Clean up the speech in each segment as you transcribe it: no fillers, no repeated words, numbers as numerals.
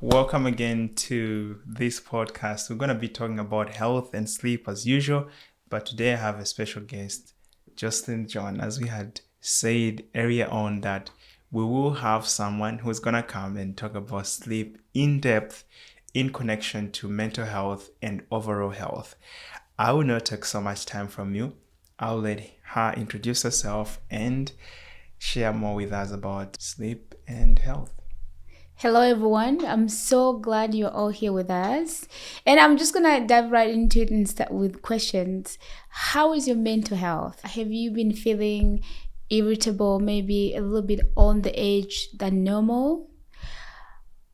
welcome again to this podcast. We're going to be talking about health and sleep as usual, but today I have a special guest, Joselyne John. As we had said earlier on, that we will have someone who's going to come and talk about sleep in depth in connection to mental health and overall health. I will not take so much time from you. I'll let her introduce herself and share more with us about sleep and health. Hello everyone, I'm so glad you're all here with us, and I'm just gonna dive right into it and start with questions. How is your mental health? Have you been feeling irritable, maybe a little bit on the edge than normal?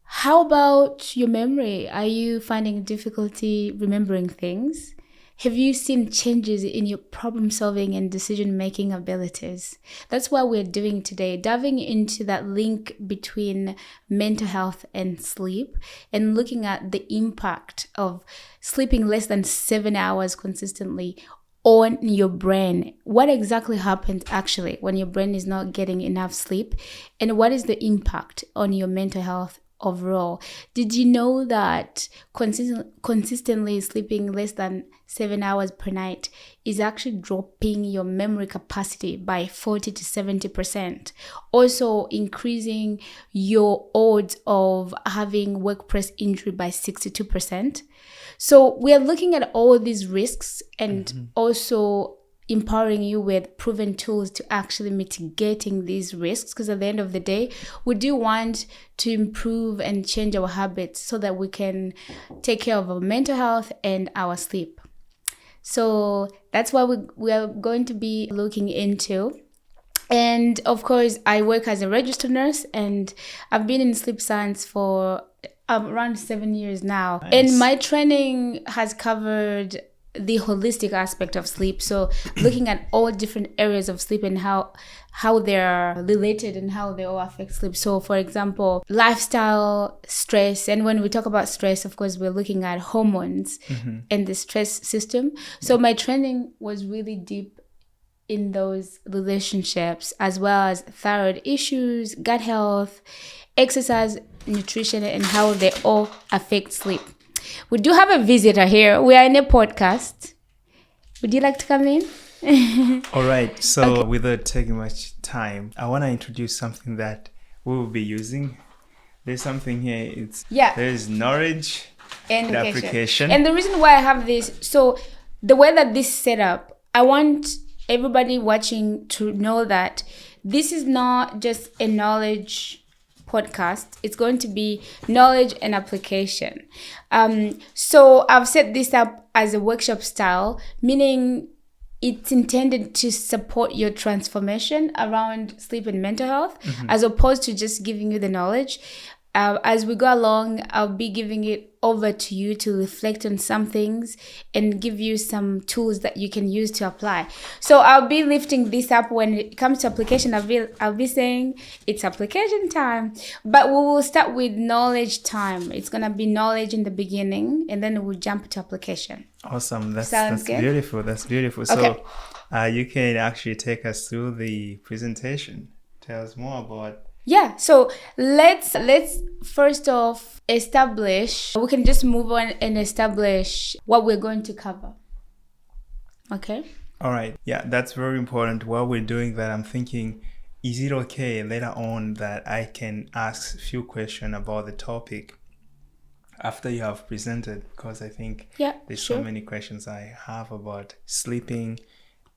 How about your memory? Are you finding difficulty remembering things? Have you seen changes in your problem solving and decision making abilities? That's what we're doing today, diving into that link between mental health and sleep and looking at the impact of sleeping less than 7 hours consistently on your brain. What exactly happens actually when your brain is not getting enough sleep, and what is the impact on your mental health overall? Did you know that consistently sleeping less than 7 hours per night is actually dropping your memory capacity by 40 to 70%, also increasing your odds of having workplace injury by 62%? So we are looking at all these risks and also empowering you with proven tools to actually mitigating these risks, because at the end of the day, we do want to improve and change our habits so that we can take care of our mental health and our sleep. So that's what we are going to be looking into. And of course, I work as a registered nurse, and I've been in sleep science for around 7 years now. Nice. And my training has covered the holistic aspect of sleep, so looking at all different areas of sleep and how they're related and how they all affect sleep. So for example, lifestyle, stress, and when we talk about stress, of course, we're looking at hormones and the stress system. So my training was really deep in those relationships, as well as thyroid issues, gut health, exercise, nutrition, and how they all affect sleep. We do have a visitor here. We are in a podcast. Would you like to come in? All right. So okay. Without taking much time, I want to introduce something that we will be using. There's something here. There's knowledge and application. And the reason why I have this, so the way that this is set up, I want everybody watching to know that this is not just a knowledge podcast. It's going to be knowledge and application. So I've set this up as a workshop style, meaning it's intended to support your transformation around sleep and mental health, as opposed to just giving you the knowledge. As we go along, I'll be giving it over to you to reflect on some things and give you some tools that you can use to apply. So I'll be lifting this up when it comes to application. I'll be saying it's application time, but we will start with knowledge time. It's gonna be knowledge in the beginning, and then we'll jump to application. Awesome. That's beautiful. That's beautiful. Okay. So you can actually take us through the presentation. Tell us more about. Yeah, so let's first off establish, we can just move on and establish what we're going to cover. Okay? All right. Yeah, that's very important. While we're doing that, I'm thinking, is it okay later on that I can ask a few questions about the topic after you have presented? Because I think there's so many questions I have about sleeping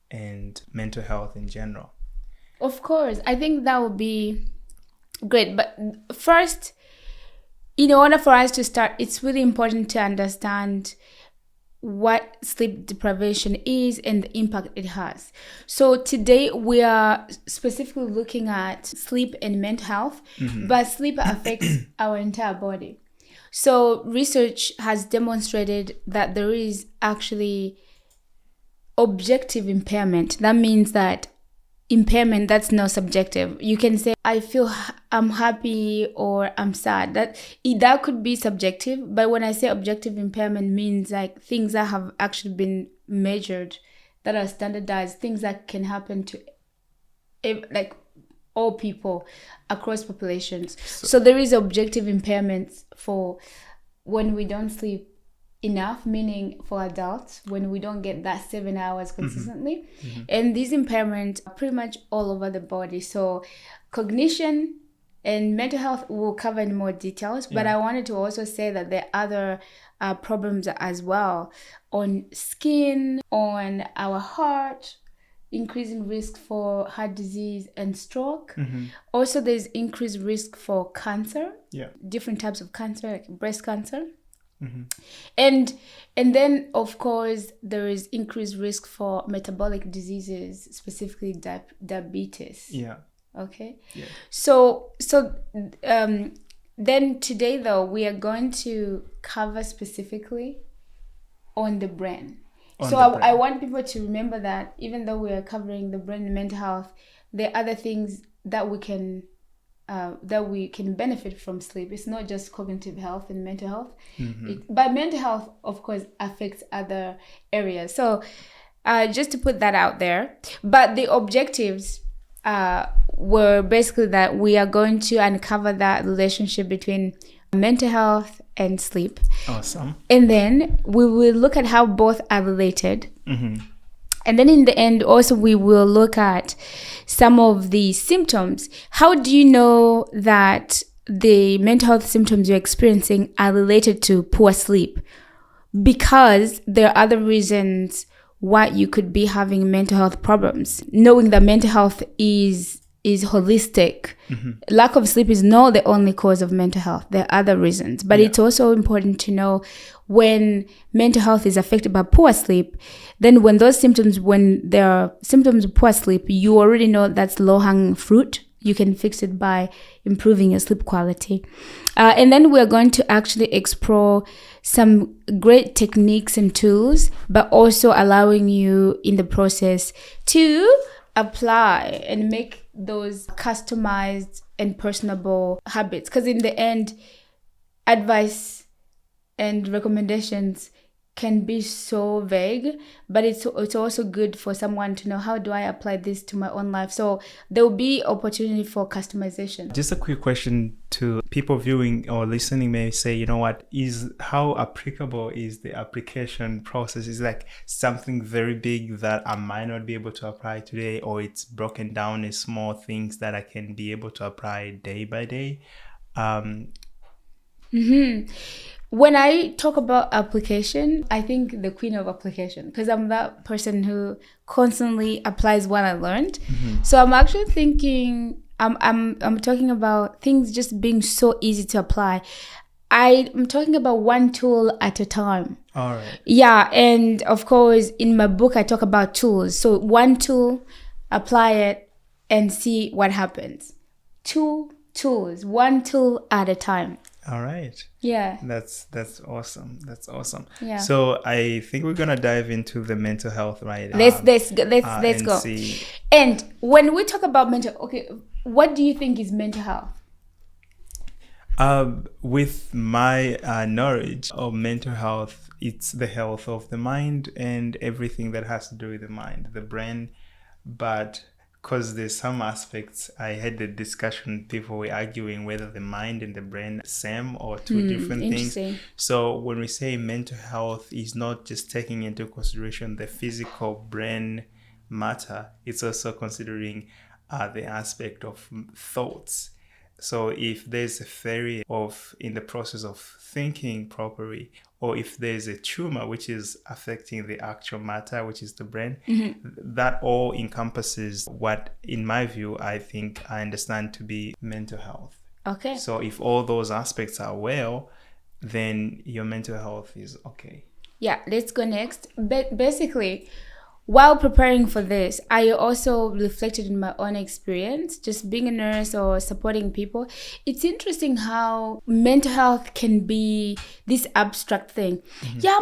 and mental health in general. Of course, I think that would be great. But first, in order for us to start, it's really important to understand what sleep deprivation is and the impact it has. So today we are specifically looking at sleep and mental health, but sleep affects our entire body. So research has demonstrated that there is actually objective impairment. That means that impairment that's not subjective. You can say I'm happy or I'm sad. That could be subjective, but when I say objective impairment, means like things that have actually been measured, that are standardized, things that can happen to like all people across populations. So there is objective impairments for when we don't sleep enough, meaning for adults, when we don't get that 7 hours consistently. And these impairments are pretty much all over the body. So cognition and mental health will cover in more details, but I wanted to also say that there are other problems as well on skin, on our heart, increasing risk for heart disease and stroke. Also, there's increased risk for cancer, different types of cancer, like breast cancer. And then, of course, there is increased risk for metabolic diseases, specifically diabetes. Okay. So then today, though, we are going to cover specifically on the brain. I want people to remember that even though we are covering the brain and mental health, there are other things that we can benefit from sleep. It's not just cognitive health and mental health. But mental health, of course, affects other areas. So just to put that out there. But the objectives were basically that we are going to uncover that relationship between mental health and sleep. Awesome. And then we will look at how both are related. And then in the end, also, we will look at some of the symptoms. How do you know that the mental health symptoms you're experiencing are related to poor sleep? Because there are other reasons why you could be having mental health problems. Knowing that mental health is holistic. Lack of sleep is not the only cause of mental health. There are other reasons. But it's also important to know when mental health is affected by poor sleep, then when there are symptoms of poor sleep, you already know that's low-hanging fruit. You can fix it by improving your sleep quality. And then we're going to actually explore some great techniques and tools, but also allowing you in the process to apply and make those customized and personable habits. Because in the end, advice and recommendations can be so vague, but it's also good for someone to know, how do I apply this to my own life? So there will be opportunity for customization. Just a quick question to people viewing or listening may say, you know what, how applicable is the application process? Is like something very big that I might not be able to apply today, or it's broken down in small things that I can be able to apply day by day? When I talk about application, I think the queen of application, because I'm that person who constantly applies what I learned. So I'm actually thinking, I'm talking about things just being so easy to apply. I'm talking about one tool at a time. All right. Yeah, and of course, in my book, I talk about tools. So one tool, apply it, and see what happens. 2 tools, one tool at a time. All right. Yeah. That's awesome. That's awesome. Yeah. So I think we're gonna dive into the mental health, right? Let's go. See. And when we talk about what do you think is mental health? With my knowledge of mental health, it's the health of the mind and everything that has to do with the mind, the brain. But because there's some aspects, I had the discussion, people were arguing whether the mind and the brain are the same or two different things. So when we say mental health, is not just taking into consideration the physical brain matter, it's also considering the aspect of thoughts. So if there's a failure in the process of thinking properly, or if there's a tumor which is affecting the actual matter, which is the brain, that all encompasses what, in my view, I understand to be mental health. Okay. So if all those aspects are well, then your mental health is okay. Yeah, let's go next. Basically, while preparing for this, I also reflected in my own experience, just being a nurse or supporting people. It's interesting how mental health can be this abstract thing. Yeah,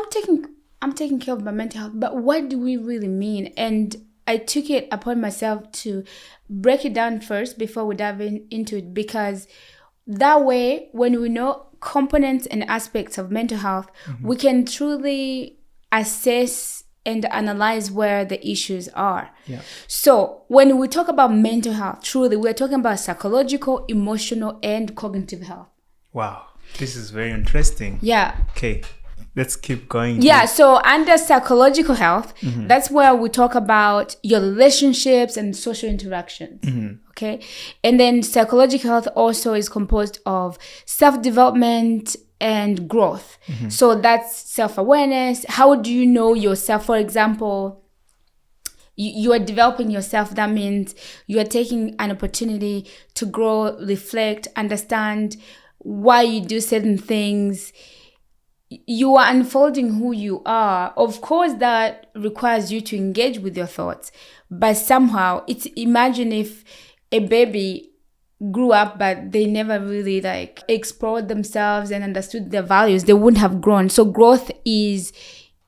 I'm taking care of my mental health, but what do we really mean? And I took it upon myself to break it down first before we dive into it, because that way, when we know components and aspects of mental health, we can truly assess and analyze where the issues are. Yeah. So when we talk about mental health, truly, we're talking about psychological, emotional, and cognitive health. Wow. This is very interesting. Yeah. Okay. Let's keep going. Yeah. So under psychological health, that's where we talk about your relationships and social interactions. Okay. And then psychological health also is composed of self-development and growth. So that's self-awareness. How do you know yourself? For example, you are developing yourself. That means you are taking an opportunity to grow, reflect, understand why you do certain things. You are unfolding who you are. Of course, that requires you to engage with your thoughts. But somehow, imagine if a baby grew up but they never really explored themselves and understood their values, they wouldn't have grown. So growth is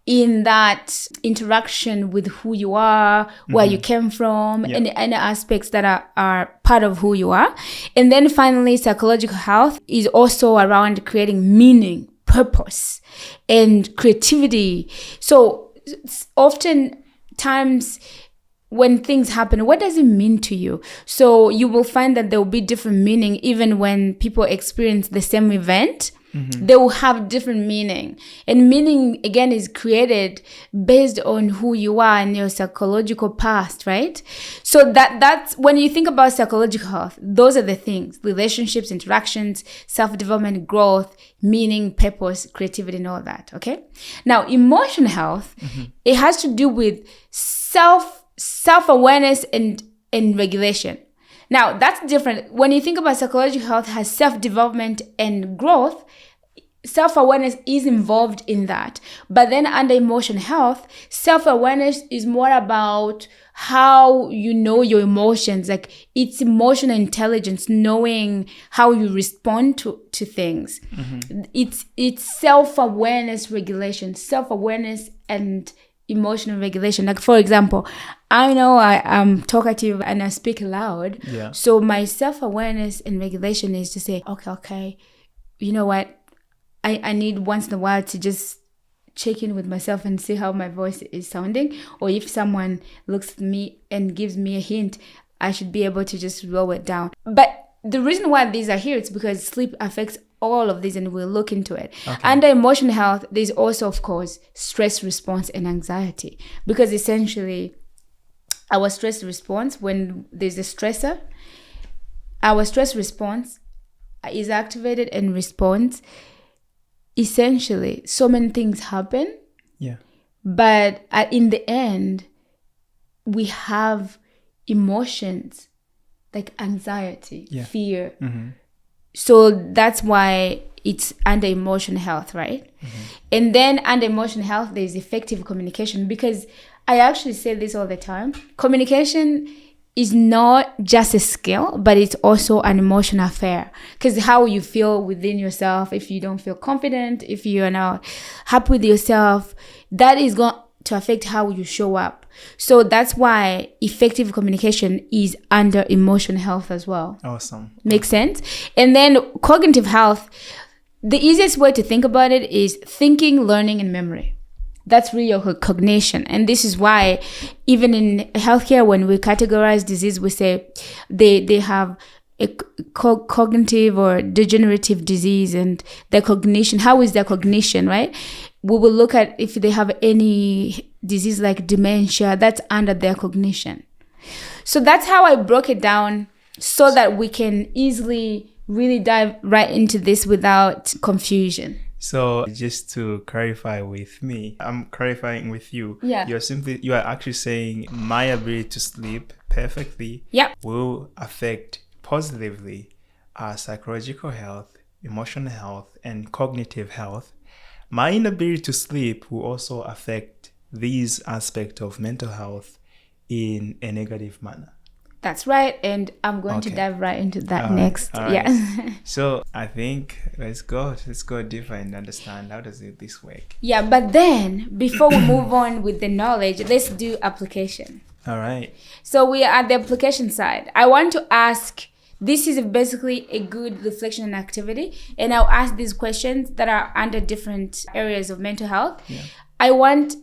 in that interaction with who you are, where you came from, and any aspects that are part of who you are. And then finally, psychological health is also around creating meaning, purpose, and creativity. So oftentimes when things happen, what does it mean to you? So you will find that there will be different meaning even when people experience the same event. They will have different meaning. And meaning, again, is created based on who you are and your psychological past, right? So that's when you think about psychological health, those are the things: relationships, interactions, self-development, growth, meaning, purpose, creativity, and all that, okay? Now, emotional health, it has to do with self-awareness and regulation. Now, that's different. When you think about psychological health has self-development and growth, self-awareness is involved in that. But then under emotional health, self-awareness is more about how you know your emotions. It's emotional intelligence, knowing how you respond to things. It's self-awareness regulation, self-awareness and emotional regulation. For example, I know I'm talkative and I speak loud. Yeah. So my self-awareness and regulation is to say, okay, you know what? I need once in a while to just check in with myself and see how my voice is sounding. Or if someone looks at me and gives me a hint, I should be able to just lower it down. But the reason why these are here is because sleep affects all of these, and we'll look into it. Okay. Under emotional health, there's also, of course, stress response and anxiety. Because essentially, our stress response, when there's a stressor, our stress response is activated and responds. Essentially, so many things happen. Yeah. But in the end, we have emotions like anxiety, fear. So that's why it's under emotional health, right? And then under emotional health, there's effective communication, because I actually say this all the time. Communication is not just a skill, but it's also an emotional affair. Because how you feel within yourself, if you don't feel confident, if you are not happy with yourself, that is going to affect how you show up. So that's why effective communication is under emotional health as well. Awesome. Makes sense? And then cognitive health, the easiest way to think about it is thinking, learning, and memory. That's really your cognition. And this is why even in healthcare, when we categorize disease, we say they have a cognitive or degenerative disease, and their cognition. How is their cognition, right? We will look at if they have any disease like dementia, that's under their cognition. So that's how I broke it down so that we can easily really dive right into this without confusion. So just to clarify with me, I'm clarifying with you. Yeah. You are actually saying my ability to sleep perfectly will affect positively our psychological health, emotional health, and cognitive health. My inability to sleep will also affect these aspects of mental health in a negative manner. That's right. And I'm going to dive right into that next. Right. So I think let's go deeper and understand how does this work. Yeah, but then before we move on with the knowledge, let's do application. All right. So we are at the application side. I want to ask, this is basically a good reflection and activity. And I'll ask these questions that are under different areas of mental health. Yeah. I want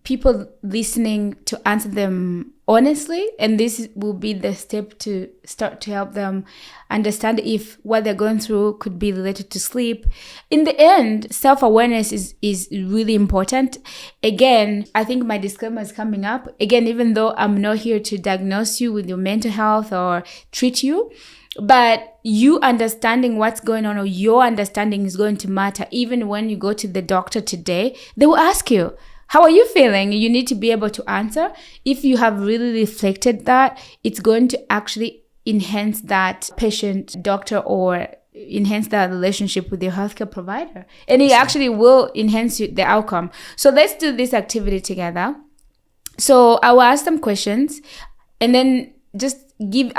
people listening to answer them honestly, and this will be the step to start to help them understand if what they're going through could be related to sleep. In the end, self-awareness is really important. Again, I think my disclaimer is coming up. Again, even though I'm not here to diagnose you with your mental health or treat you, but you understanding what's going on, or your understanding, is going to matter. Even when you go to the doctor today, they will ask you, how are you feeling? You need to be able to answer. If you have really reflected that, it's going to actually enhance that patient doctor, or enhance that relationship with your healthcare provider. And it actually will enhance the outcome. So let's do this activity together. So I will ask them questions, and then we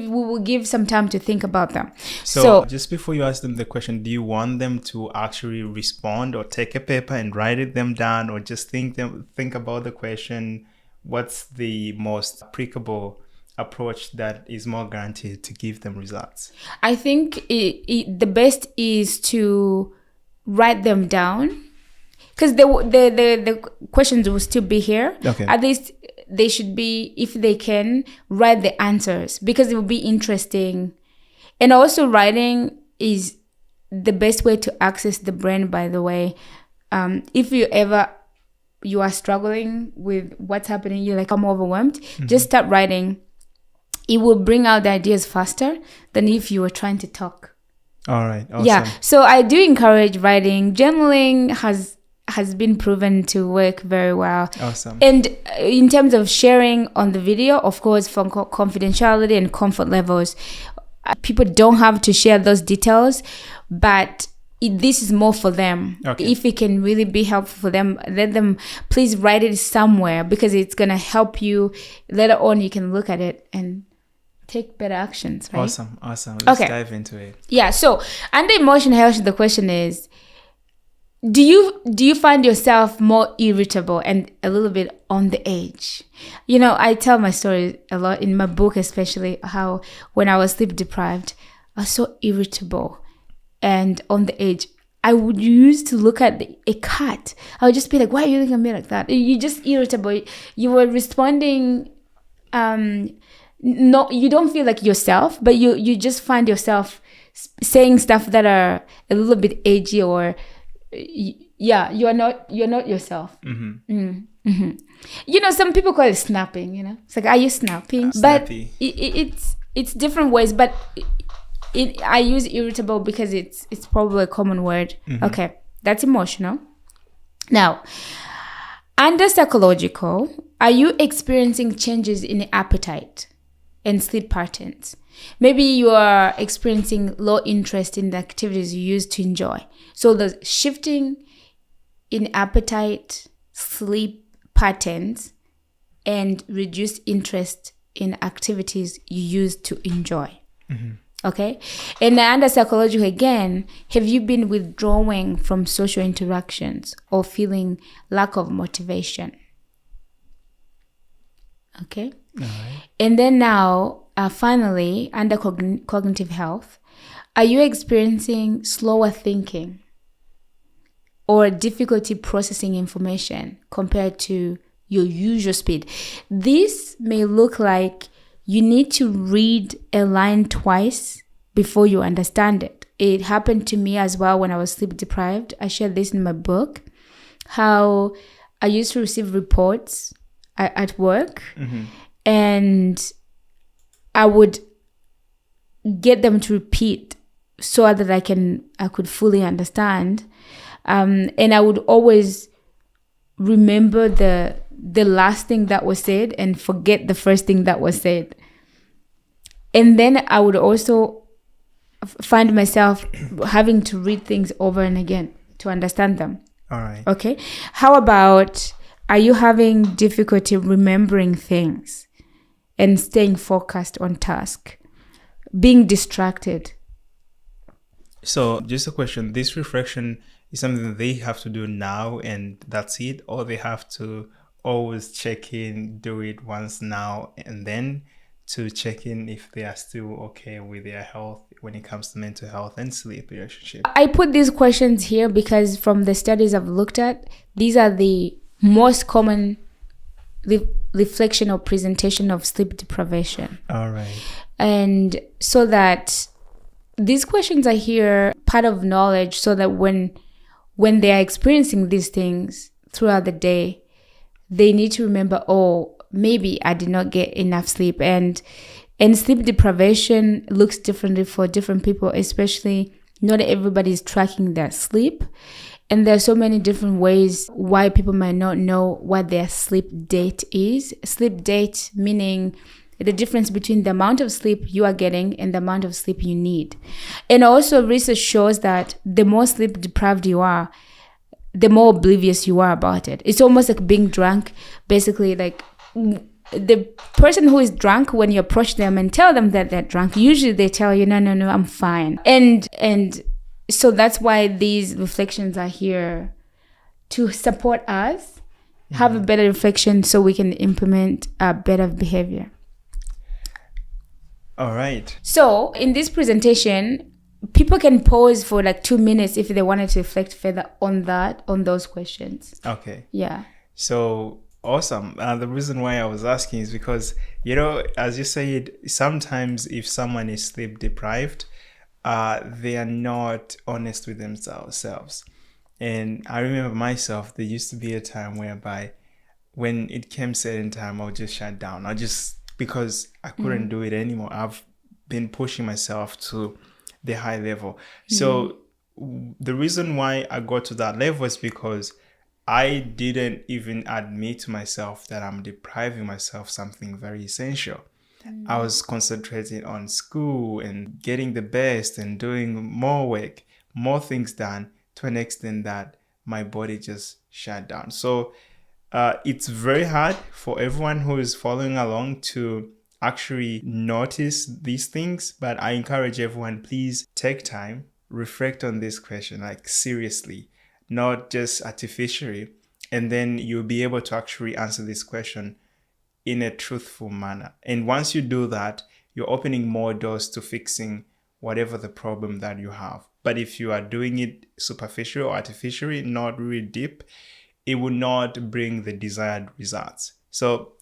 will give some time to think about them. So just before you ask them the question, do you want them to actually respond, or take a paper and write them down, or just think about the question? What's the most applicable approach that is more guaranteed to give them results? I think the best is to write them down, because the questions will still be here. Okay. At least they should be, if they can, write the answers, because it will be interesting. And also, writing is the best way to access the brain, by the way. If you are struggling with what's happening, you're like, I'm overwhelmed, just start writing. It will bring out the ideas faster than if you were trying to talk. All right. Awesome. Yeah. So I do encourage writing. Journaling has been proven to work very well. Awesome. And in terms of sharing on the video, of course, for confidentiality and comfort levels, people don't have to share those details, but this is more for them. Okay. If it can really be helpful for them, let them please write it somewhere, because it's going to help you. Later on, you can look at it and take better actions, right? Awesome. Let's dive into it. Yeah. So under emotional health, the question is, do you find yourself more irritable and a little bit on the edge? I tell my story a lot in my book, especially how when I was sleep deprived, I was so irritable and on the edge. I would used to look at a cat. I would just be like, why are you looking at me like that? You're just irritable. You were responding. No, you don't feel like yourself, but you just find yourself saying stuff that are a little bit edgy, or you're not yourself. Some people call it snapping. It's like, are you snapping? But it's different ways. But I use irritable because it's probably a common word. Okay, that's emotional. Now, under psychological, are you experiencing changes in appetite and sleep patterns? Maybe you are experiencing low interest in the activities you used to enjoy. So the shifting in appetite, sleep patterns, and reduced interest in activities you used to enjoy. Okay? And under psychological, again, have you been withdrawing from social interactions or feeling lack of motivation? Okay? All right. And then now, finally, under cognitive health, are you experiencing slower thinking or difficulty processing information compared to your usual speed? This may look like you need to read a line twice before you understand it. It happened to me as well when I was sleep deprived. I shared this in my book, how I used to receive reports at work, and I would get them to repeat so that I could fully understand. And I would always remember the last thing that was said and forget the first thing that was said. And then I would also find myself having to read things over and again to understand them. All right. Okay. How about, are you having difficulty remembering things and staying focused on task, being distracted? So just a question, this reflection is something that they have to do now and that's it, or they have to always check in, do it once now and then to check in if they are still okay with their health when it comes to mental health and sleep relationship? I put these questions here because from the studies I've looked at, these are the most common reflection or presentation of sleep deprivation. All right. And so that these questions are here, part of knowledge, so that when they are experiencing these things throughout the day, they need to remember, oh, maybe I did not get enough sleep. And sleep deprivation looks differently for different people, especially not everybody is tracking their sleep. And there are so many different ways why people might not know what their sleep date is. Sleep date meaning the difference between the amount of sleep you are getting and the amount of sleep you need. And also research shows that the more sleep deprived you are, the more oblivious you are about it. It's almost like being drunk. Basically, like the person who is drunk, when you approach them and tell them that they're drunk, usually they tell you, no, I'm fine. And so that's why these reflections are here to support us have a better reflection so we can implement a better behavior. All right. So in this presentation, people can pause for like 2 minutes if they wanted to reflect further on those questions. Okay. Yeah. So awesome. The reason why I was asking is because, as you said, sometimes if someone is sleep deprived, they are not honest with themselves. And I remember myself, there used to be a time whereby when it came certain time, I would just shut down. Because I couldn't do it anymore. I've been pushing myself to the high level. So the reason why I got to that level is because I didn't even admit to myself that I'm depriving myself something very essential. I was concentrating on school and getting the best and doing more work, more things done, to an extent that my body just shut down. So it's very hard for everyone who is following along to actually notice these things. But I encourage everyone, please take time, reflect on this question, like seriously, not just artificially. And then you'll be able to actually answer this question in a truthful manner. And once you do that, you're opening more doors to fixing whatever the problem that you have. But if you are doing it superficially or artificially, not really deep, it will not bring the desired results. So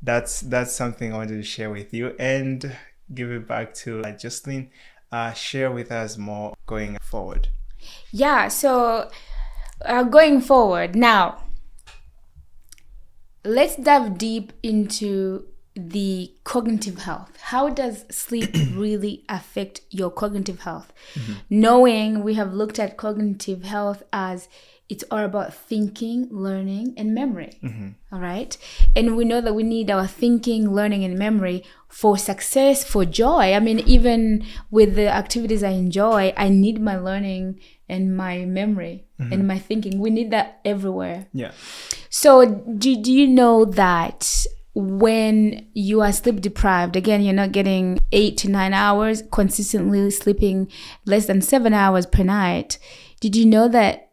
that's something I wanted to share with you, and give it back to Joselyne. Share with us more going forward. Yeah, so going forward now, let's dive deep into the cognitive health. How does sleep really affect your cognitive health? Knowing we have looked at cognitive health as it's all about thinking, learning, and memory. All right. And we know that we need our thinking, learning, and memory for success, for joy. I mean, even with the activities I enjoy, I need my learning and my memory and my thinking. We need that everywhere. Yeah. So do you know that when you are sleep deprived, again, you're not getting 8 to 9 hours, consistently sleeping less than 7 hours per night. Did you know that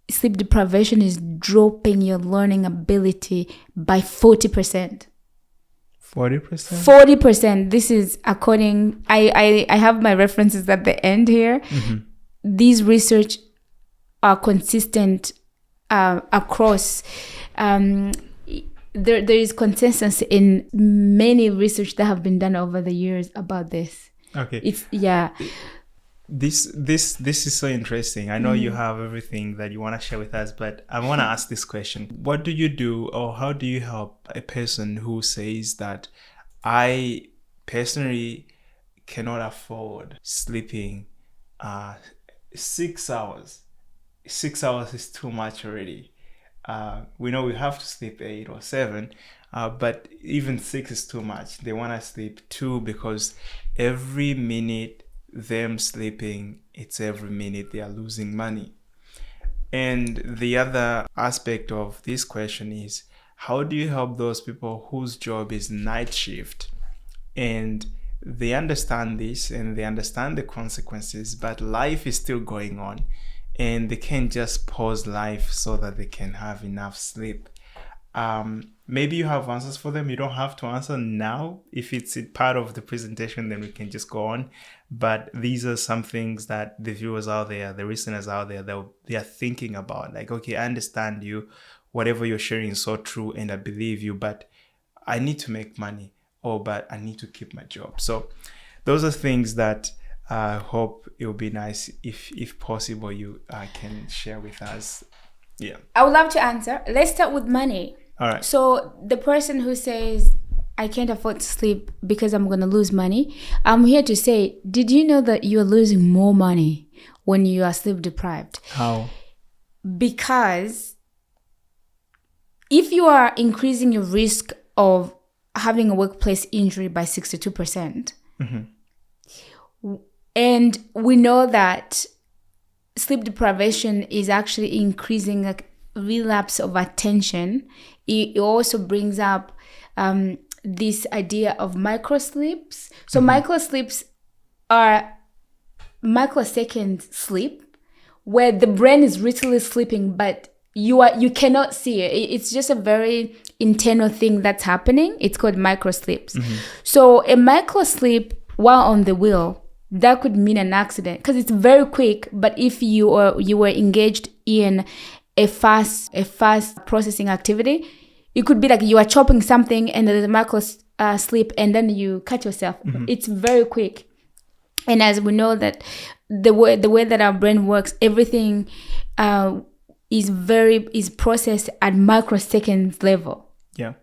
sleep deprivation is dropping your learning ability by 40%? 40%? 40%. This is according, I have my references at the end here. These research are consistent across. There is consensus in many research that have been done over the years about this. Okay. This is so interesting. I know you have everything that you want to share with us, but I want to ask this question. What do you do, or how do you help a person who says that I personally cannot afford sleeping 6 hours? 6 hours is too much already. We know we have to sleep 8 or 7, but even 6 is too much. They want to sleep 2 because every minute them sleeping, it's every minute they are losing money. And the other aspect of this question is, how do you help those people whose job is night shift and they understand this and they understand the consequences, but life is still going on and they can't just pause life so that they can have enough sleep? Maybe you have answers for them. You don't have to answer now. If it's part of the presentation, then we can just go on. But these are some things that the viewers out there, the listeners out there, they are thinking about. Like, okay, I understand you. whatever you're sharing is so true and I believe you, but I need to make money, but I need to keep my job. So those are things that I hope it will be nice if possible you can share with us. Yeah. I would love to answer. Let's start with money. All right. So the person who says, I can't afford to sleep because I'm going to lose money, I'm here to say, did you know that you're losing more money when you are sleep deprived? How? Because if you are increasing your risk of having a workplace injury by 62%, and we know that sleep deprivation is actually increasing like relapse of attention, it also brings up this idea of microsleeps. So microsleeps are microsecond sleep where the brain is literally sleeping, but you cannot see it. It's just a very internal thing that's happening. It's called microsleeps. So a microsleep while on the wheel, that could mean an accident because it's very quick. But if you were engaged in a fast processing activity, it could be like you are chopping something and there's a micro sleep and then you cut yourself. It's very quick. And as we know that the way that our brain works, everything is processed at microseconds level. Yeah.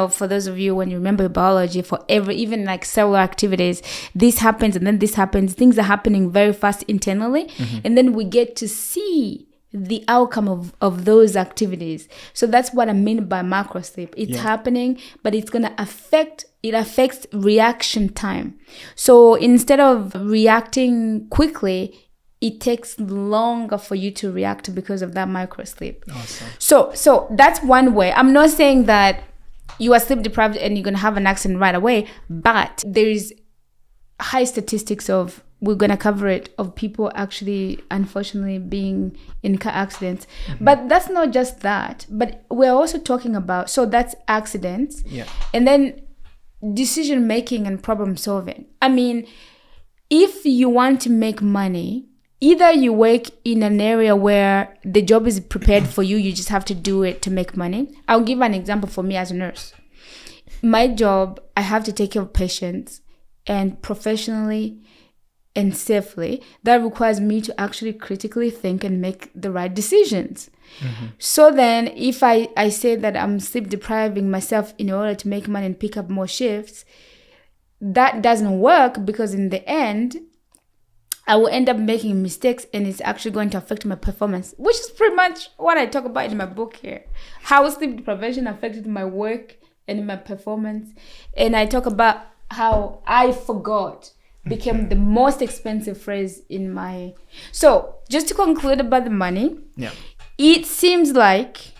For those of you, when you remember biology, even like cellular activities, this happens and then this happens. Things are happening very fast internally. And then we get to see the outcome of those activities. So that's what I mean by macro sleep. It's happening, but it's going to affects reaction time. So instead of reacting quickly, it takes longer for you to react because of that micro sleep. Awesome. So that's one way. I'm not saying that you are sleep deprived and you're going to have an accident right away, but there is high statistics we're going to cover it, of people actually unfortunately being in car accidents. But that's not just that, but we're also talking about, so that's accidents. And then decision making and problem solving. I mean, if you want to make money, either you work in an area where the job is prepared for you, you just have to do it to make money. I'll give an example for me as a nurse. My job, I have to take care of patients, and professionally and safely, that requires me to actually critically think and make the right decisions. So then if I say that I'm sleep depriving myself in order to make money and pick up more shifts, that doesn't work, because in the end, I will end up making mistakes and it's actually going to affect my performance, which is pretty much what I talk about in my book here. How sleep deprivation affected my work and my performance. And I talk about how I forgot became the most expensive phrase in my... So just to conclude about the money, it seems like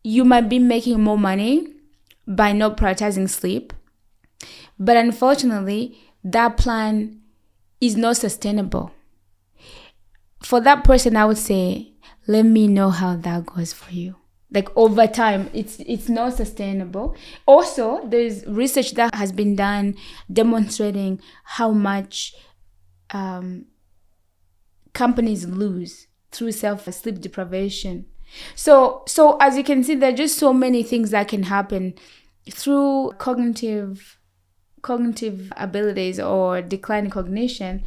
you might be making more money by not prioritizing sleep. But unfortunately, that plan is not sustainable. For that person, I would say, let me know how that goes for you. Like over time, it's not sustainable. Also, there's research that has been done demonstrating how much companies lose through sleep deprivation. So as you can see, there are just so many things that can happen through cognitive abilities or declining cognition.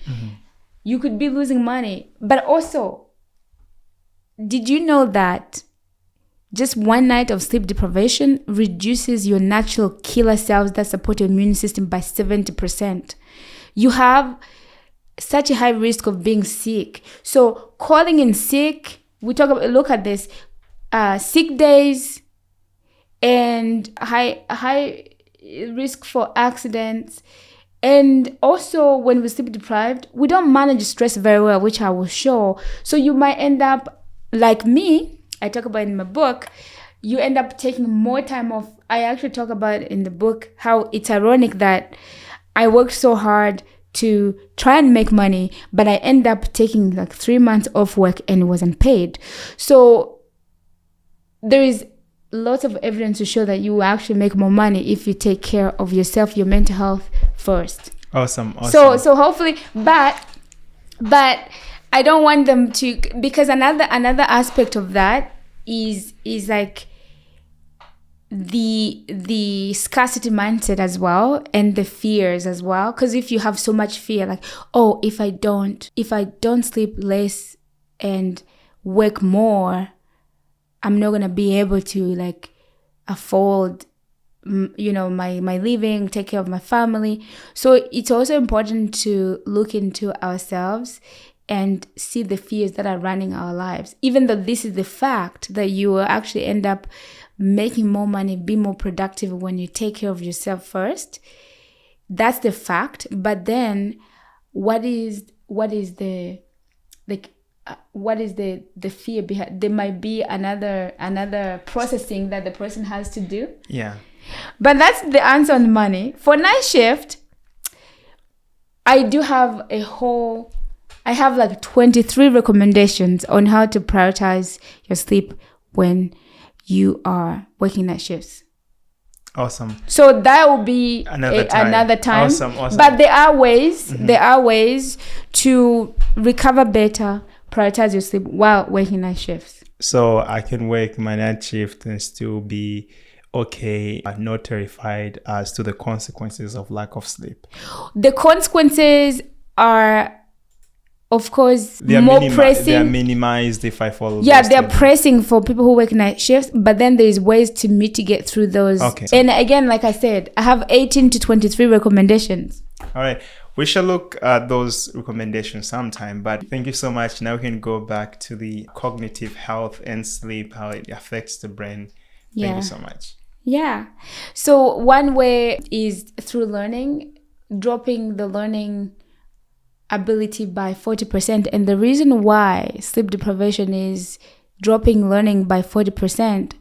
You could be losing money. But also, did you know that just one night of sleep deprivation reduces your natural killer cells that support your immune system by 70%? You have such a high risk of being sick. So calling in sick, look at this, sick days and high risk for accidents. And also when we're sleep deprived, we don't manage stress very well, which I will show. So you might end up like me. I talk about it in my book. You end up taking more time off. I actually talk about it in the book how it's ironic that I worked so hard to try and make money, but I end up taking like 3 months off work and it wasn't paid. So there is lots of evidence to show that you will actually make more money if you take care of yourself, your mental health first. Awesome. So hopefully, but I don't want them to, because another aspect of that is like the scarcity mindset as well, and the fears as well. Because if you have so much fear, like, oh, if I don't sleep less and work more, I'm not gonna be able to like afford my living, take care of my family. So it's also important to look into ourselves and see the fears that are running our lives, even though this is the fact that you will actually end up making more money, be more productive when you take care of yourself first. That's the fact. But then what is the fear behind? There might be another processing that the person has to do. Yeah. But that's the answer on money. For night shift, I do have I have like 23 recommendations on how to prioritize your sleep when you are working night shifts. Awesome. So that will be another time. Awesome. But there are ways to recover better, prioritize your sleep while working night shifts. So I can work my night shift and still be okay, not terrified as to the consequences of lack of sleep. The consequences are, of course, pressing. They are minimized if I follow. Yeah, they're pressing for people who work night shifts, but then there's ways to mitigate through those. Okay. And again, like I said, I have 18 to 23 recommendations. All right. We shall look at those recommendations sometime, but thank you so much. Now we can go back to the cognitive health and sleep, how it affects the brain. Thank you so much. Yeah. So one way is through learning, dropping the learning ability by 40%. And the reason why sleep deprivation is dropping learning by 40%,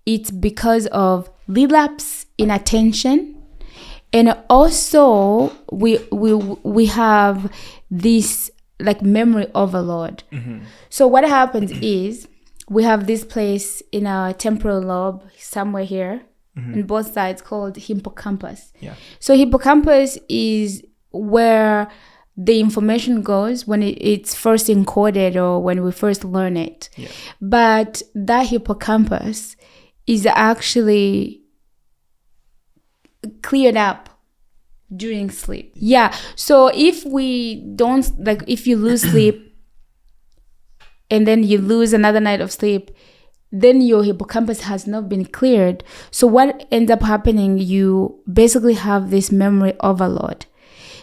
it's because of relapse in attention. And also we have this like memory overload. Mm-hmm. So what happens is we have this place in our temporal lobe somewhere here, mm-hmm, on both sides, called hippocampus. Yeah. So hippocampus is where the information goes when it's first encoded or when we first learn it. Yeah. But that hippocampus is actually cleared up during sleep. Yeah. So if you lose sleep and then you lose another night of sleep, then your hippocampus has not been cleared. So what ends up happening, you basically have this memory overload.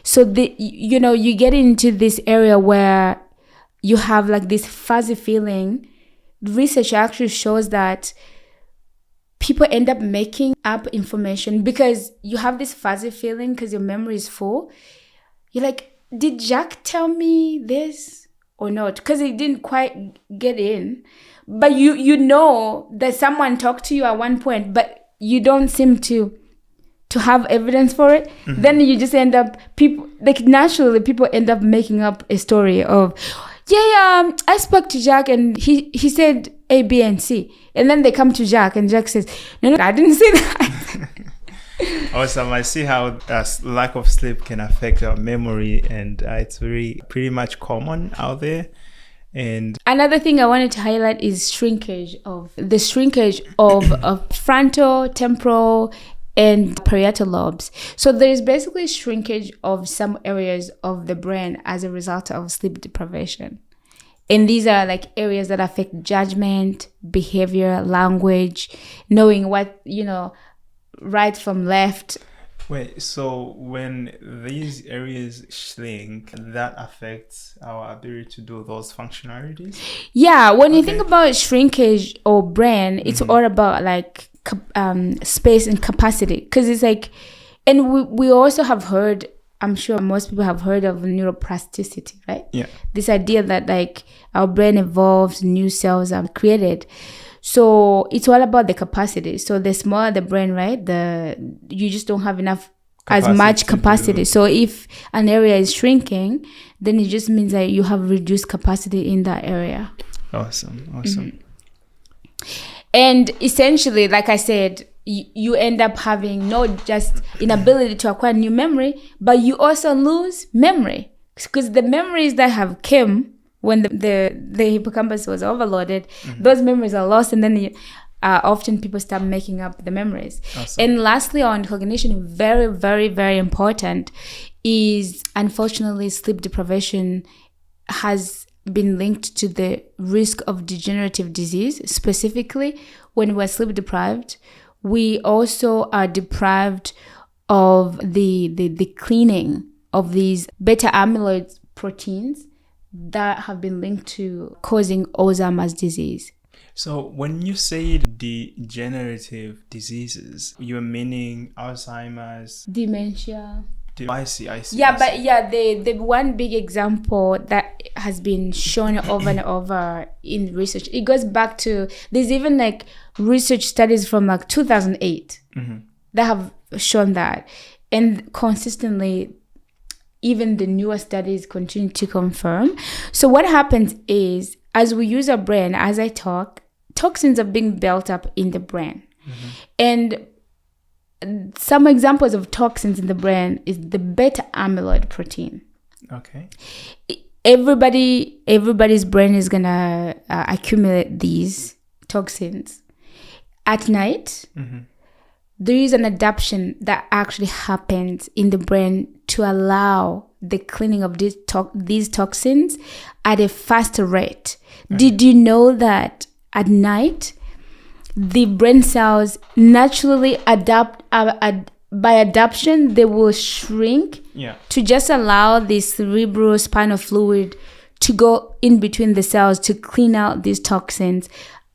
So you get into this area where you have like this fuzzy feeling. Research actually shows that people end up making up information because you have this fuzzy feeling because your memory is full. You're like, did Jack tell me this or not? Because it didn't quite get in. But you know that someone talked to you at one point, but you don't seem to have evidence for it. Mm-hmm. Then you just end up, naturally people end up making up a story of, I spoke to Jack and he said A, B, and C. And then they come to Jack and Jack says, no, I didn't say that. Awesome. I see how lack of sleep can affect our memory, and it's pretty much common out there. And another thing I wanted to highlight is shrinkage of frontal, temporal, and parietal lobes. So there is basically shrinkage of some areas of the brain as a result of sleep deprivation. And these are like areas that affect judgment, behavior, language, knowing what, right from left. Wait, so when these areas shrink, that affects our ability to do those functionalities? Yeah, when you think about shrinkage or brain, it's mm-hmm. all about like space and capacity. Because it's like, and we also have heard, I'm sure most people have heard of neuroplasticity, right? Yeah. This idea that like our brain evolves, new cells are created. So it's all about the capacity. So the smaller the brain, right, you just don't have enough as much capacity. So if an area is shrinking, then it just means that you have reduced capacity in that area. Awesome. Mm-hmm. And essentially, like I said, you end up having not just inability to acquire new memory, but you also lose memory, because the memories that have come when the hippocampus was overloaded, those memories are lost, and then often people start making up the memories. Awesome. And lastly, on cognition, very, very, very important is, unfortunately, sleep deprivation has been linked to the risk of degenerative disease. Specifically, when we're sleep deprived, we also are deprived of the cleaning of these beta amyloid proteins that have been linked to causing Alzheimer's disease. So when you say degenerative diseases, you're meaning Alzheimer's, Dementia. I see. Yeah, but yeah, the one big example that has been shown over and over in research, it goes back to, there's even like research studies from like 2008 that have shown that. And consistently, even the newer studies continue to confirm. So what happens is, as we use our brain, as I talk, toxins are being built up in the brain. And some examples of toxins in the brain is the beta amyloid protein. Okay. Everybody's brain is gonna accumulate these toxins. At night, there is an adaptation that actually happens in the brain to allow the cleaning of these toxins at a faster rate. Did you know that at night, the brain cells naturally adapt, by adaptation, they will shrink to just allow the cerebral spinal fluid to go in between the cells to clean out these toxins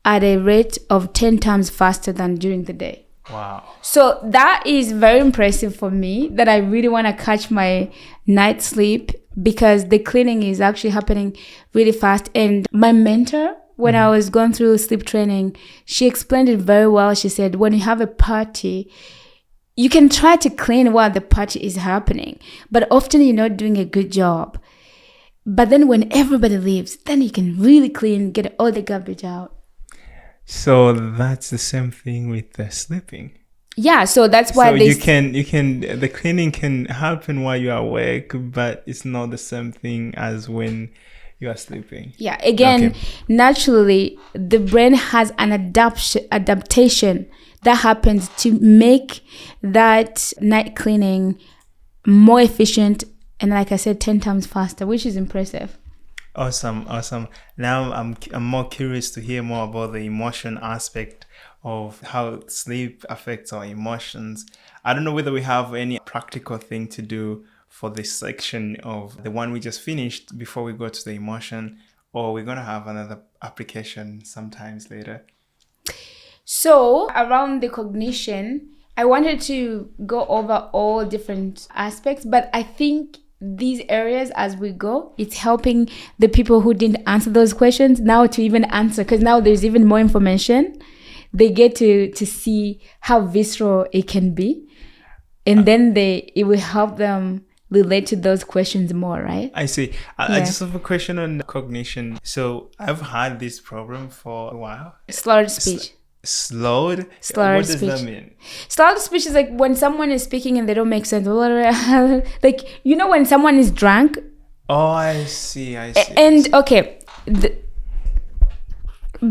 at a rate of 10 times faster than during the day. Wow. So that is very impressive for me, that I really want to catch my night sleep, because the cleaning is actually happening really fast. And my mentor, when I was going through sleep training, she explained it very well. She said, when you have a party, you can try to clean while the party is happening, but often you're not doing a good job. But then when everybody leaves, then you can really clean, get all the garbage out. So that's the same thing with the sleeping. Yeah, so that's why you can the cleaning can happen while you are awake, but it's not the same thing as when you are sleeping. Yeah, again, naturally, the brain has an adaptation that happens to make that night cleaning more efficient, and like I said, 10 times faster, which is impressive. Awesome. Now I'm more curious to hear more about the emotion aspect of how sleep affects our emotions. I don't know whether we have any practical thing to do for this section of the one we just finished before we go to the emotion, or we're going to have another application sometimes later. So around the cognition, I wanted to go over all different aspects, but I think these areas, as we go, it's helping the people who didn't answer those questions now to even answer, because now there's even more information. They get to see how visceral it can be, and then it will help them relate to those questions more, right? I see. I just have a question on cognition. So I've had this problem for a while. Slurred speech. Slurred speech. What does that mean? Slurred speech is like when someone is speaking and they don't make sense. Like, you know, when someone is drunk. Oh, I see. And okay,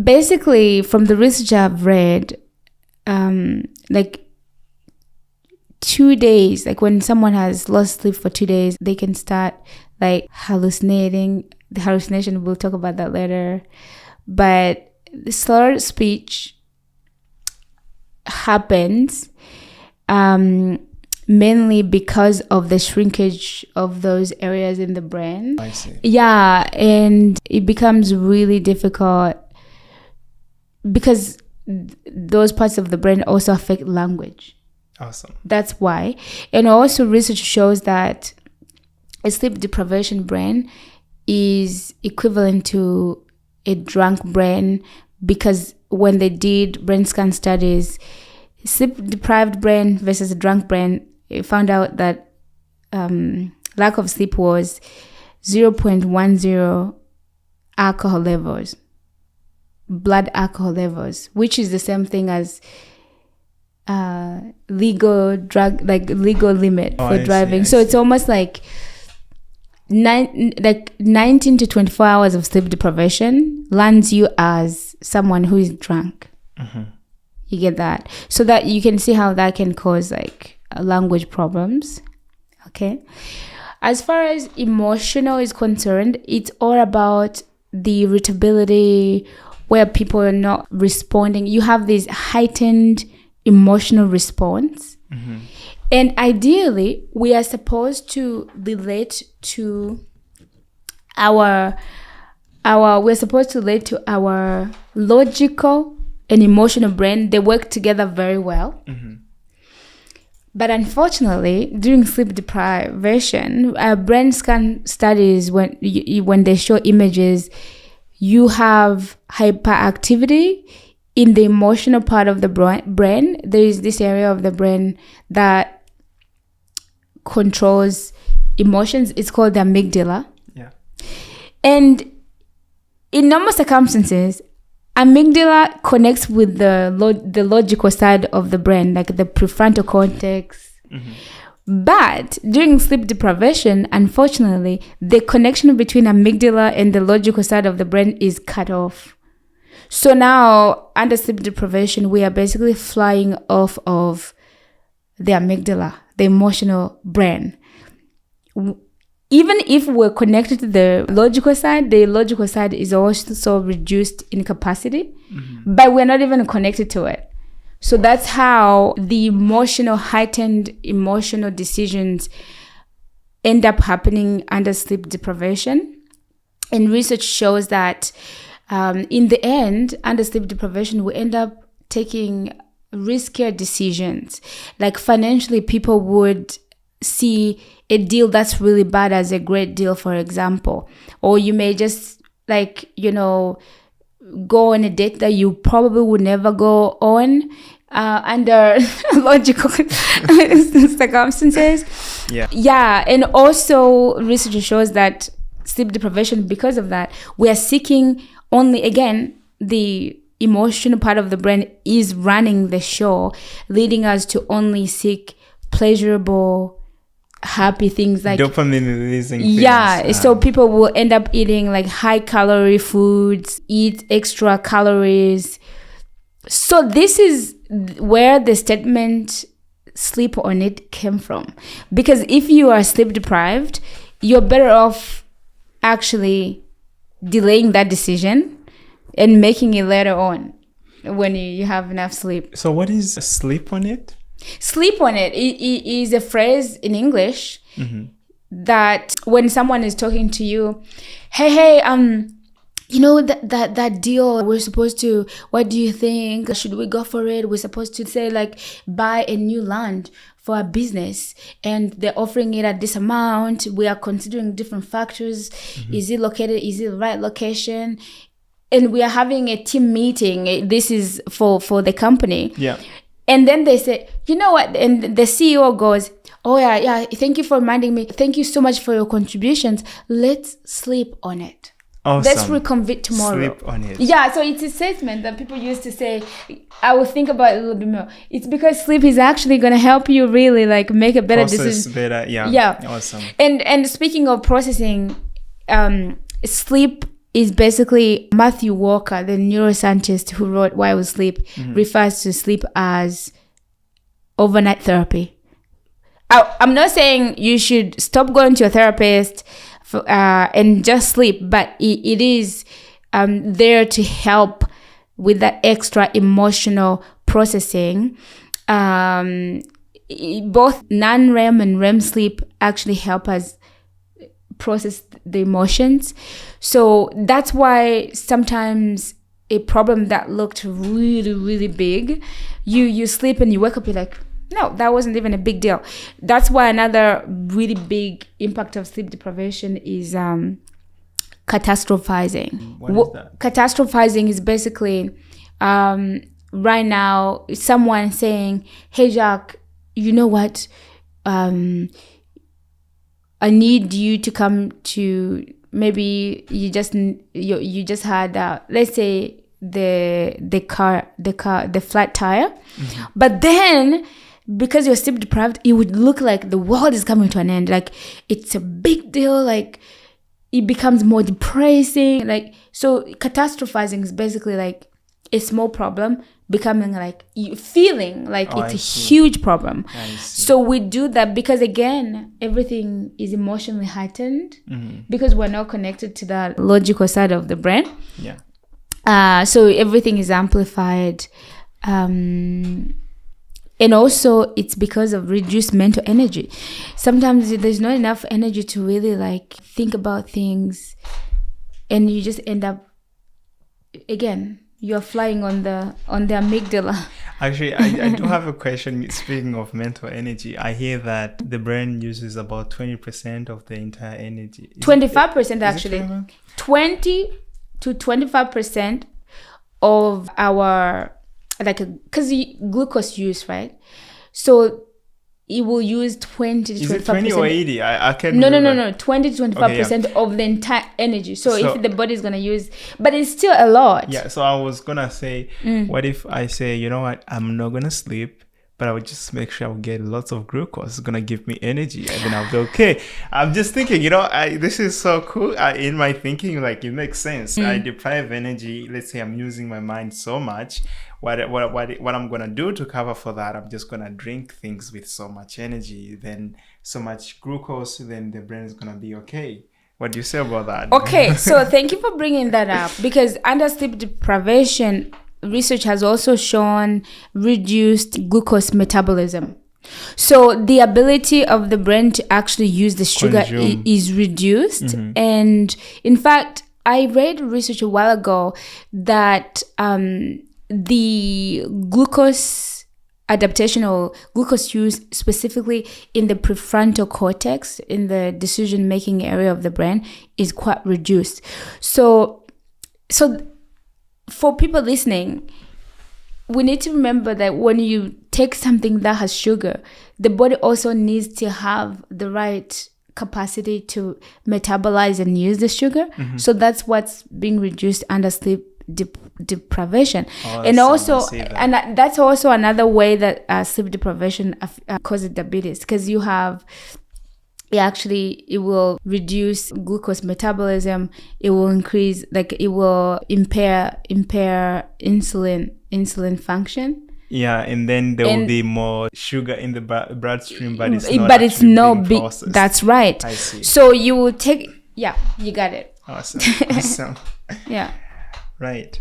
basically from the research I've read, like 2 days, like when someone has lost sleep for 2 days, they can start like hallucinating. The hallucination, we'll talk about that later. But the slurred speech happens mainly because of the shrinkage of those areas in the brain. I see. Yeah, and it becomes really difficult because those parts of the brain also affect language. Awesome. That's why. And also research shows that a sleep deprivation brain is equivalent to a drunk brain, because when they did brain scan studies, sleep deprived brain versus a drunk brain, it found out that lack of sleep was 0.10 alcohol levels, blood alcohol levels, which is the same thing as legal limit for driving. So it's almost like like 19 to 24 hours of sleep deprivation lands you as someone who is drunk. You get that? So that you can see how that can cause like language problems. Okay. As far as emotional is concerned, it's all about the irritability where people are not responding. You have this heightened emotional response. And ideally, we are supposed to relate to our logical and emotional brain. They work together very well. But unfortunately, during sleep deprivation, brain scan studies, when they show images, you have hyperactivity in the emotional part of the brain. There is this area of the brain that controls emotions. It's called the amygdala. Yeah. And in normal circumstances, amygdala connects with the logical side of the brain, like the prefrontal cortex. But during sleep deprivation, unfortunately, the connection between amygdala and the logical side of the brain is cut off. So now, under sleep deprivation, we are basically flying off of the amygdala, the emotional brain. Even if we're connected to the logical side is also reduced in capacity, but we're not even connected to it. So that's how the heightened emotional decisions end up happening under sleep deprivation. And research shows that in the end, under sleep deprivation, we end up taking riskier decisions. Like financially, people would see a deal that's really bad as a great deal, for example. Or you may just go on a date that you probably would never go on under logical circumstances. Yeah. And also research shows that sleep deprivation, because of that, we are seeking only, again, the emotional part of the brain is running the show, leading us to only seek pleasurable, happy things like dopamine releasing things. Yeah, so people will end up eating like high calorie foods, eat extra calories. So this is where the statement sleep on it came from. Because if you are sleep deprived, you're better off actually delaying that decision and making it later on when you have enough sleep. So what is sleep on it? Sleep on it is a phrase in English that when someone is talking to you, hey, that deal we're supposed to, what do you think? Should we go for it? We're supposed to say like buy a new land for a business and they're offering it at this amount. We are considering different factors. Is it located? Is it the right location? And we are having a team meeting. This is for the company. Yeah. And then they say, you know what? And the CEO goes, oh yeah, thank you for reminding me. Thank you so much for your contributions. Let's sleep on it. Awesome. Let's reconvene tomorrow. Sleep on it. Yeah, so it's a statement that people used to say, I will think about it a little bit more. It's because sleep is actually going to help you really like make a better decision. Better, yeah. Awesome. And speaking of processing, sleep is basically Matthew Walker, the neuroscientist who wrote Why We Sleep, refers to sleep as overnight therapy. I'm not saying you should stop going to a therapist and just sleep, but it is there to help with that extra emotional processing. Both non-REM and REM sleep actually help us process the emotions. So that's why sometimes a problem that looked really, really big, you sleep and you wake up, you're like, no, that wasn't even a big deal. That's why another really big impact of sleep deprivation is catastrophizing. What is that? Catastrophizing is basically right now someone saying, hey Jacques, you know what? I need you to come to, maybe you just had let's say the flat tire, but then because you're sleep deprived, it would look like the world is coming to an end. Like it's a big deal. Like it becomes more depressing. Like, so catastrophizing is basically like a small problem becoming like you feeling like it's a huge problem. So we do that because again, everything is emotionally heightened because we're not connected to the logical side of the brain. So everything is amplified. And also it's because of reduced mental energy. Sometimes there's not enough energy to really like think about things, and you just end up, again, you're flying on the amygdala. Actually, I do have a question. Speaking of mental energy, I hear that the brain uses about 20% of the entire energy. 25% actually. 20 to 25% of our, like, because glucose use, right? So it will use 20 to 25%. Is it 20 or 80? I can't remember. No. 20 to 25% of the entire energy. So if the body is going to use, but it's still a lot. Yeah, so I was going to say, what if I say, you know what, I'm not going to sleep, but I would just make sure I will get lots of glucose. It's going to give me energy, and then I'll be okay. I'm just thinking, this is so cool. In my thinking, like, it makes sense. I deprive energy. Let's say I'm using my mind so much. What I'm going to do to cover for that, I'm just going to drink things with so much energy, then so much glucose, then the brain is going to be okay. What do you say about that? Okay, so thank you for bringing that up, because under sleep deprivation, research has also shown reduced glucose metabolism. So the ability of the brain to actually use the sugar is reduced. And in fact, I read research a while ago that the glucose adaptation or glucose use specifically in the prefrontal cortex, in the decision-making area of the brain, is quite reduced. So for people listening, we need to remember that when you take something that has sugar, the body also needs to have the right capacity to metabolize and use the sugar. So that's what's being reduced under sleep deprivation. And that's also another way that sleep deprivation causes diabetes, because it will reduce glucose metabolism. It will increase, like, it will impair insulin function. Yeah, and then there will be more sugar in the bloodstream, but it's not being processed. That's right. I see. So you will take, you got it. Awesome. Yeah. Right.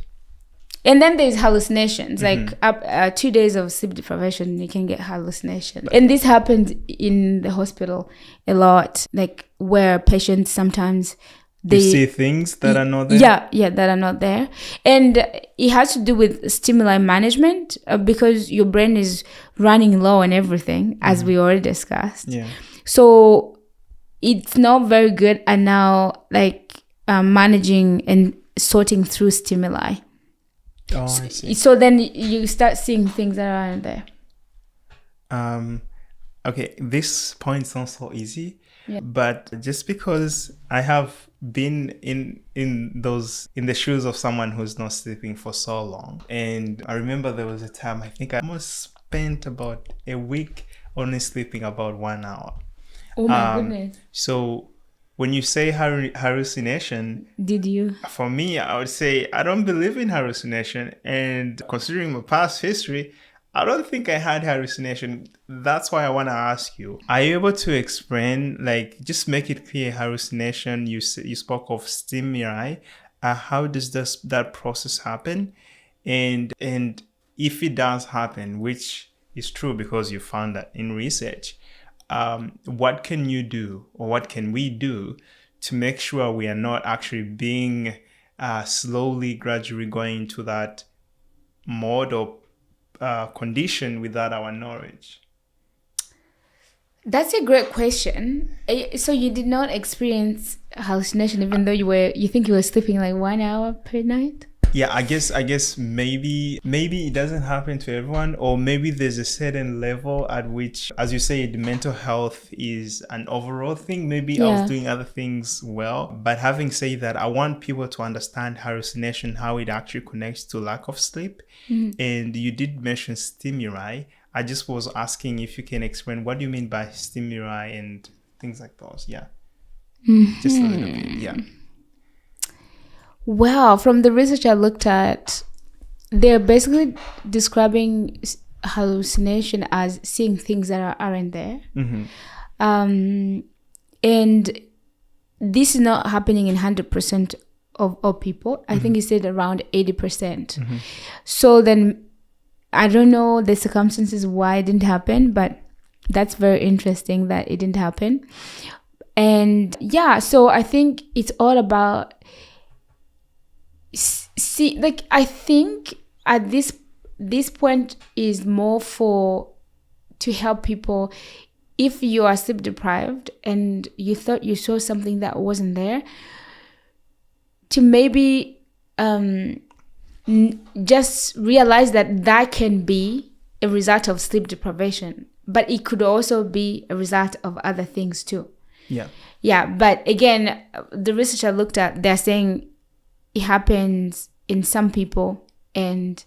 And then there's hallucinations. Like 2 days of sleep deprivation, you can get hallucinations. And this happens in the hospital a lot, like where patients sometimes they see things that are not there. Yeah, that are not there. And it has to do with stimuli management, because your brain is running low on everything, as we already discussed. Yeah. So it's not very good at now, like managing and sorting through stimuli. Oh, I see. So then you start seeing things that aren't there. Okay, this point sounds so easy, but just because I have been in the shoes of someone who's not sleeping for so long, and I remember there was a time I think I almost spent about a week only sleeping about 1 hour. Oh my goodness! So when you say hallucination, did you? For me, I would say I don't believe in hallucination, and considering my past history, I don't think I had hallucination. That's why I want to ask you, are you able to explain, like, just make it clear, hallucination, you spoke of stimuli, how does that process happen? And if it does happen, which is true because you found that in research, what can you do, or what can we do to make sure we are not actually being slowly, gradually going into that mode or condition without our knowledge? That's a great question. So you did not experience hallucination, even though you think you were sleeping like 1 hour per night? Yeah, I guess maybe it doesn't happen to everyone, or maybe there's a certain level at which, as you say, the mental health is an overall thing. Maybe I was doing other things well, but having said that, I want people to understand hallucination, how it actually connects to lack of sleep. And you did mention stimuli. I just was asking if you can explain what do you mean by stimuli and things like those. Yeah. Just a little bit. Yeah. Well, from the research I looked at, they're basically describing hallucination as seeing things that aren't there. And this is not happening in 100% of people. I think it said around 80%. So then I don't know the circumstances why it didn't happen, but that's very interesting that it didn't happen. And yeah, so I think it's all about I think at this point is more to help people. If you are sleep deprived and you thought you saw something that wasn't there, to maybe just realize that can be a result of sleep deprivation, but it could also be a result of other things too. Yeah, but again, the research I looked at, they're saying it happens in some people, and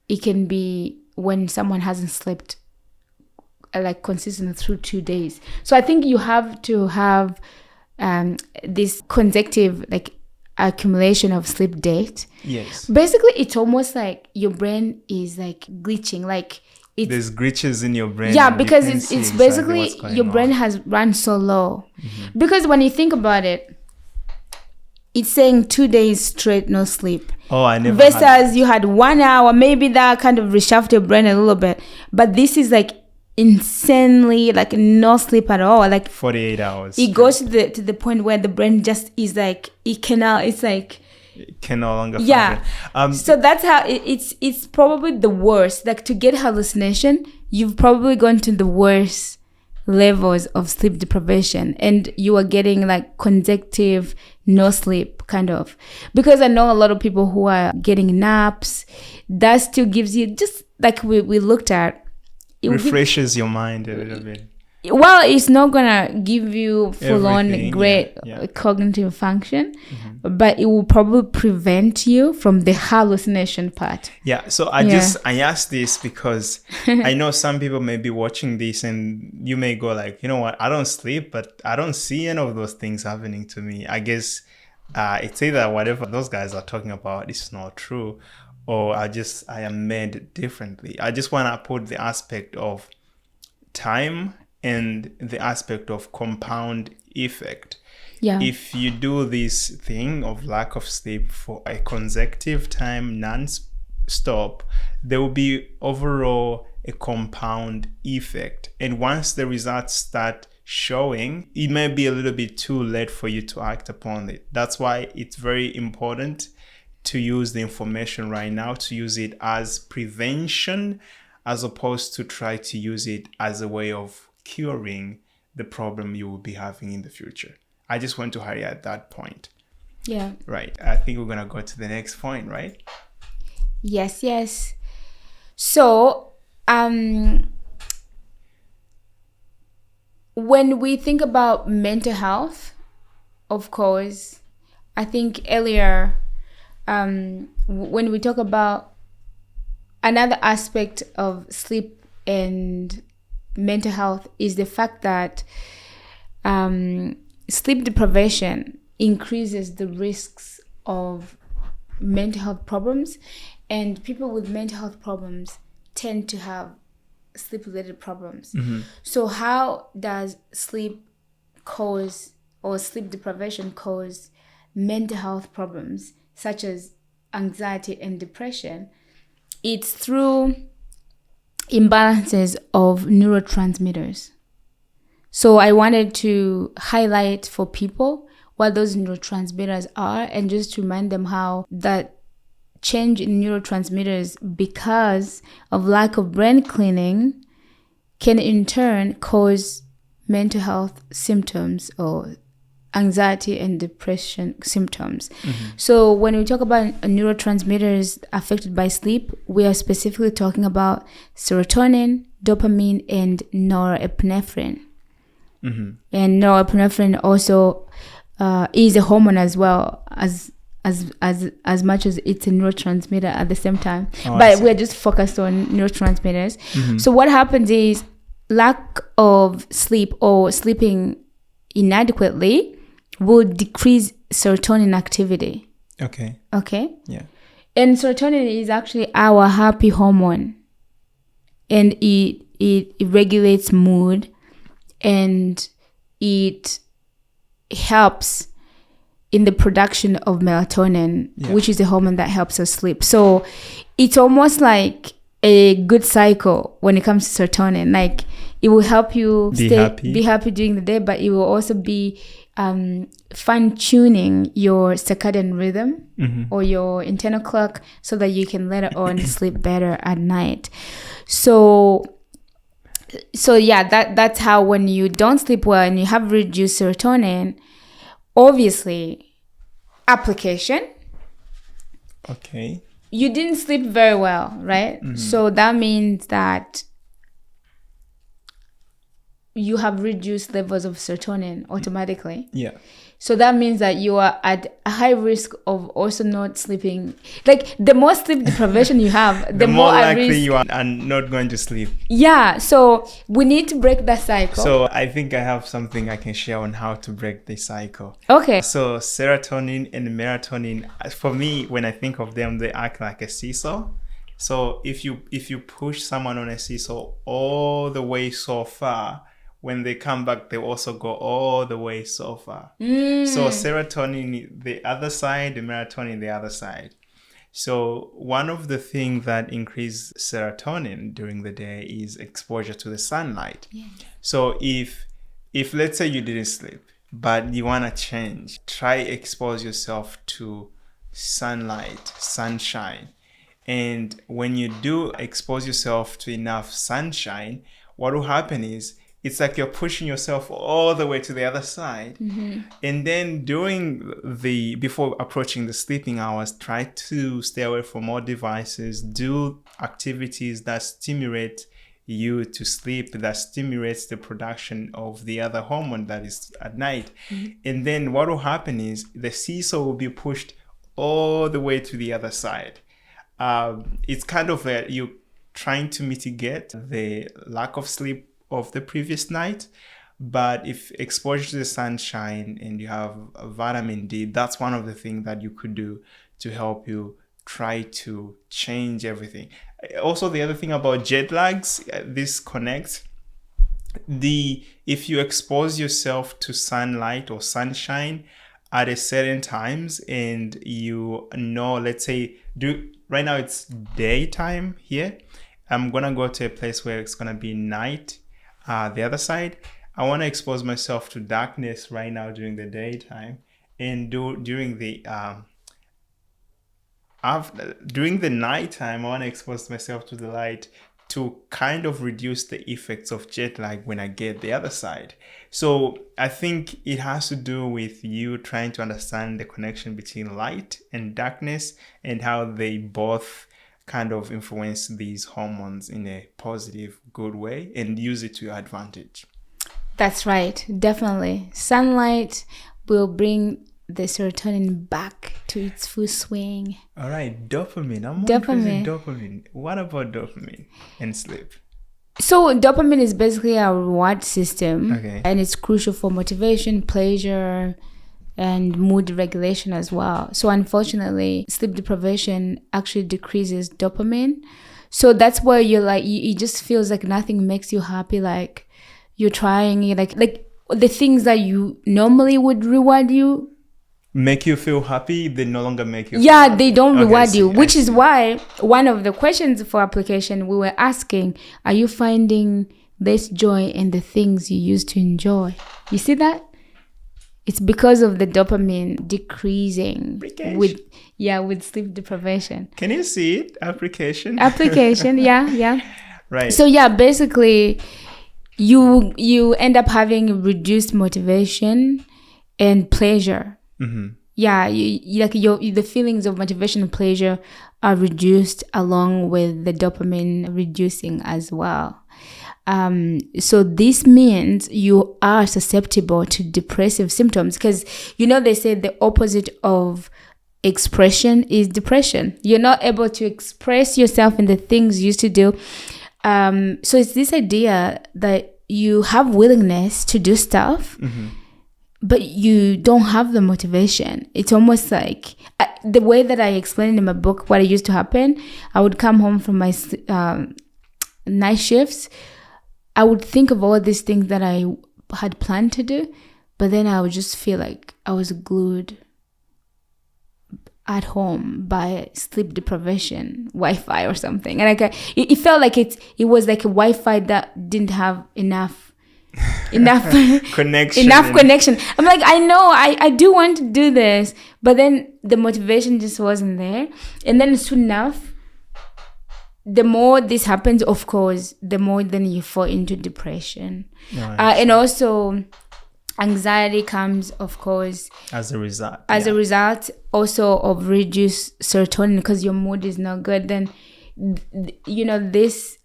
it can be when someone hasn't slept like consistently through 2 days. So I think you have to have this consecutive like accumulation of sleep debt. Yes. Basically, it's almost like your brain is like glitching, like there's glitches in your brain. Yeah, because it's basically your brain has run so low. Because when you think about it, it's saying 2 days straight no sleep. Oh, I never. Versus you had 1 hour, maybe that kind of reshuffled your brain a little bit. But this is like insanely like no sleep at all. Like 48 hours. It goes to the point where the brain just is like it can no longer function. Yeah. So that's how it's probably the worst. Like to get hallucination, you've probably gone to the worst levels of sleep deprivation, and you are getting like consecutive no sleep kind of. Because I know a lot of people who are getting naps. That still gives you, just like we looked at, it refreshes your mind a little bit. Well, it's not gonna give you full-on great cognitive function, but it will probably prevent you from the hallucination part. Yeah, so I asked this because I know some people may be watching this and you may go like, you know what, I don't sleep, but I don't see any of those things happening to me. I guess it's either whatever those guys are talking about is not true, or I am made differently. I just want to put the aspect of time and the aspect of compound effect. Yeah. If you do this thing of lack of sleep for a consecutive time, non-stop, there will be overall a compound effect. And once the results start showing, it may be a little bit too late for you to act upon it. That's why it's very important to use the information right now, to use it as prevention, as opposed to try to use it as a way of curing the problem you will be having in the future. I just want to highlight that point. Yeah. Right. I think we're going to go to the next point, right? Yes. So, when we think about mental health, of course, I think earlier, when we talk about another aspect of sleep and mental health is the fact that sleep deprivation increases the risks of mental health problems, and people with mental health problems tend to have sleep-related problems. So how does sleep deprivation cause mental health problems such as anxiety and depression? It's through imbalances of neurotransmitters. So I wanted to highlight for people what those neurotransmitters are, and just to remind them how that change in neurotransmitters because of lack of brain cleaning can in turn cause mental health symptoms or anxiety and depression symptoms. So when we talk about neurotransmitters affected by sleep, we are specifically talking about serotonin, dopamine, and norepinephrine. And norepinephrine also is a hormone as well as as much as it's a neurotransmitter at the same time. Oh, But we're just focused on neurotransmitters. Mm-hmm. So what happens is lack of sleep or sleeping inadequately will decrease serotonin activity. Okay. Yeah. And serotonin is actually our happy hormone. And it regulates mood, and it helps in the production of melatonin, which is a hormone that helps us sleep. So it's almost like a good cycle when it comes to serotonin. Like, it will help you be happy during the day, but it will also be fine-tuning your circadian rhythm or your internal clock so that you can later on sleep better at night. So yeah, that's how when you don't sleep well and you have reduced serotonin, obviously, application. Okay. You didn't sleep very well, right? Mm-hmm. So that means that you have reduced levels of serotonin automatically. Yeah. So that means that you are at a high risk of also not sleeping. Like, the more sleep deprivation you have, the more likely you are not going to sleep. Yeah. So we need to break that cycle. So I think I have something I can share on how to break the cycle. Okay. So serotonin and melatonin, for me, when I think of them, they act like a seesaw. So if you push someone on a seesaw all the way so far, when they come back, they also go all the way so far. So serotonin the other side, the melatonin the other side. So one of the things that increase serotonin during the day is exposure to the sunlight. Yeah. So if let's say you didn't sleep, but you want to change, try expose yourself to sunlight, sunshine. And when you do expose yourself to enough sunshine, what will happen is it's like you're pushing yourself all the way to the other side. Mm-hmm. And then before approaching the sleeping hours, try to stay away from all devices, do activities that stimulate you to sleep, that stimulates the production of the other hormone that is at night. Mm-hmm. And then what will happen is the seesaw will be pushed all the way to the other side. It's kind of you trying to mitigate the lack of sleep of the previous night, but if exposure to the sunshine and you have vitamin D, that's one of the things that you could do to help you try to change everything. Also, the other thing about jet lags, this connects. If you expose yourself to sunlight or sunshine at a certain times, and let's say right now it's daytime here, I'm gonna go to a place where it's gonna be night. The other side, I want to expose myself to darkness right now during the daytime, and during the nighttime, I want to expose myself to the light to kind of reduce the effects of jet lag when I get the other side. So I think it has to do with you trying to understand the connection between light and darkness and how they both kind of influence these hormones in a positive, good way, and use it to your advantage. That's right. Definitely. Sunlight will bring the serotonin back to its full swing. All right. Dopamine. I'm more interested in dopamine. What about dopamine and sleep? So dopamine is basically our reward system. Okay. And it's crucial for motivation, pleasure, and mood regulation as well. So unfortunately, sleep deprivation actually decreases dopamine. So that's where you're like, it just feels like nothing makes you happy. Like you're trying, like the things that you normally would reward you, make you feel happy, they no longer make you feel happy. Happy. They don't reward you, which is why one of the questions for application we were asking, are you finding less joy in the things you used to enjoy? You see that? It's because of the dopamine decreasing with sleep deprivation. Can you see it? Application, yeah. Right. So yeah, basically you end up having reduced motivation and pleasure. Mm-hmm. Yeah, the feelings of motivation and pleasure are reduced along with the dopamine reducing as well. So this means you are susceptible to depressive symptoms because, they say the opposite of expression is depression. You're not able to express yourself in the things you used to do. So it's this idea that you have willingness to do stuff, but you don't have the motivation. It's almost like the way that I explained in my book what it used to happen. I would come home from my night shifts. I would think of all these things that I had planned to do, but then I would just feel like I was glued at home by sleep deprivation, Wi-Fi or something. And it felt like it was like a Wi-Fi that didn't have enough connection. Enough connection. I'm like, I know, I do want to do this, but then the motivation just wasn't there. And then soon enough, the more this happens, of course, the more then you fall into depression. And also anxiety comes, of course, as a result also of reduced serotonin, because your mood is not good. Then this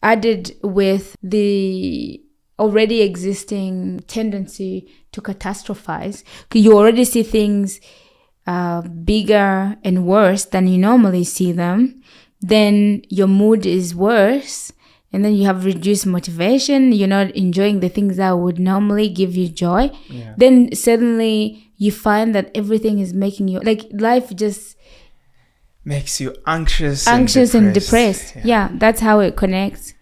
added with the already existing tendency to catastrophize, because you already see things bigger and worse than you normally see them, then your mood is worse, and then you have reduced motivation. You're not enjoying the things that would normally give you joy. Then suddenly you find that everything is making you, like, life just makes you anxious and depressed. Yeah, that's how it connects.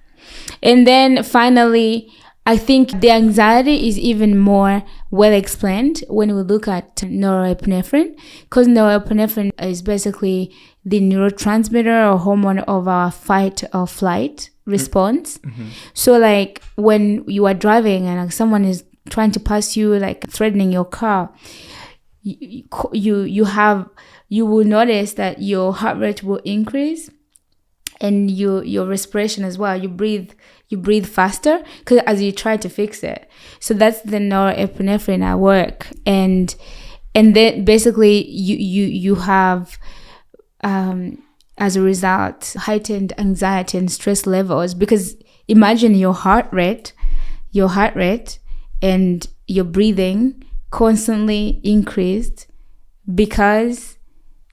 And then finally, I think the anxiety is even more well explained when we look at norepinephrine, because norepinephrine is basically the neurotransmitter or hormone of our fight or flight response. So like when you are driving and like someone is trying to pass you, like threatening your car, you will notice that your heart rate will increase, and your respiration as well. You breathe faster because as you try to fix it. So that's the norepinephrine at work, and then basically you have as a result heightened anxiety and stress levels, because imagine your heart rate and your breathing constantly increased because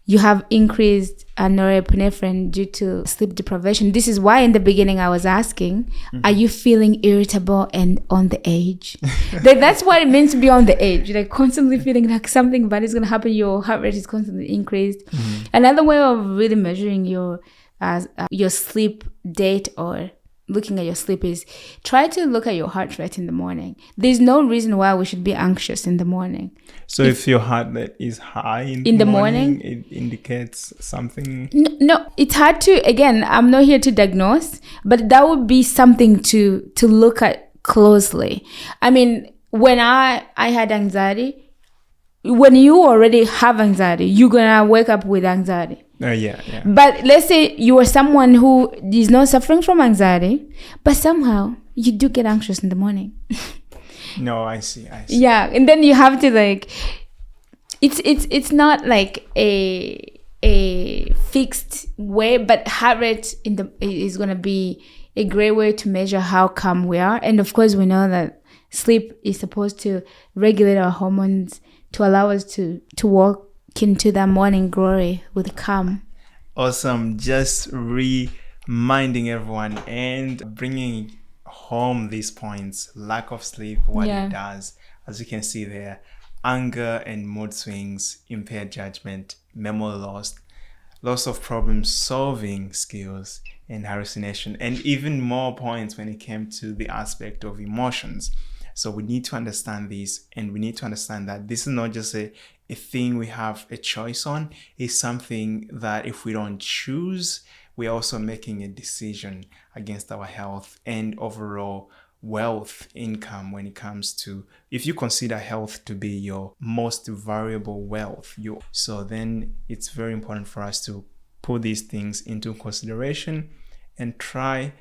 you have increased norepinephrine due to sleep deprivation. This is why in the beginning I was asking, are you feeling irritable and on the edge? Like, that's what it means to be on the edge. Like constantly feeling like something bad is going to happen. Your heart rate is constantly increased. Another way of really measuring your sleep date or looking at your sleep is try to look at your heart rate in the morning. There's no reason why we should be anxious in the morning. So if your heart rate is high in the morning, it indicates something. No, it's hard to, again, I'm not here to diagnose, but that would be something to look at closely. I mean, when I had anxiety, when you already have anxiety, you're gonna wake up with anxiety. Yeah. But let's say you are someone who is not suffering from anxiety, but somehow you do get anxious in the morning. No, I see. Yeah, and then you have to like, it's not like a fixed way, but heart rate is gonna be a great way to measure how calm we are. And of course, we know that sleep is supposed to regulate our hormones to allow us to walk into that morning glory with calm. Awesome. Just reminding everyone and bringing home these points. Lack of sleep, what it does, as you can see there: anger and mood swings, impaired judgment, memory loss of problem solving skills, and hallucination, and even more points when it came to the aspect of emotions. So we need to understand this, and we need to understand that this is not just a thing we have a choice on. It's something that if we don't choose, we're also making a decision against our health and overall wealth, income. When it comes to, if you consider health to be your most valuable wealth, so then it's very important for us to put these things into consideration and try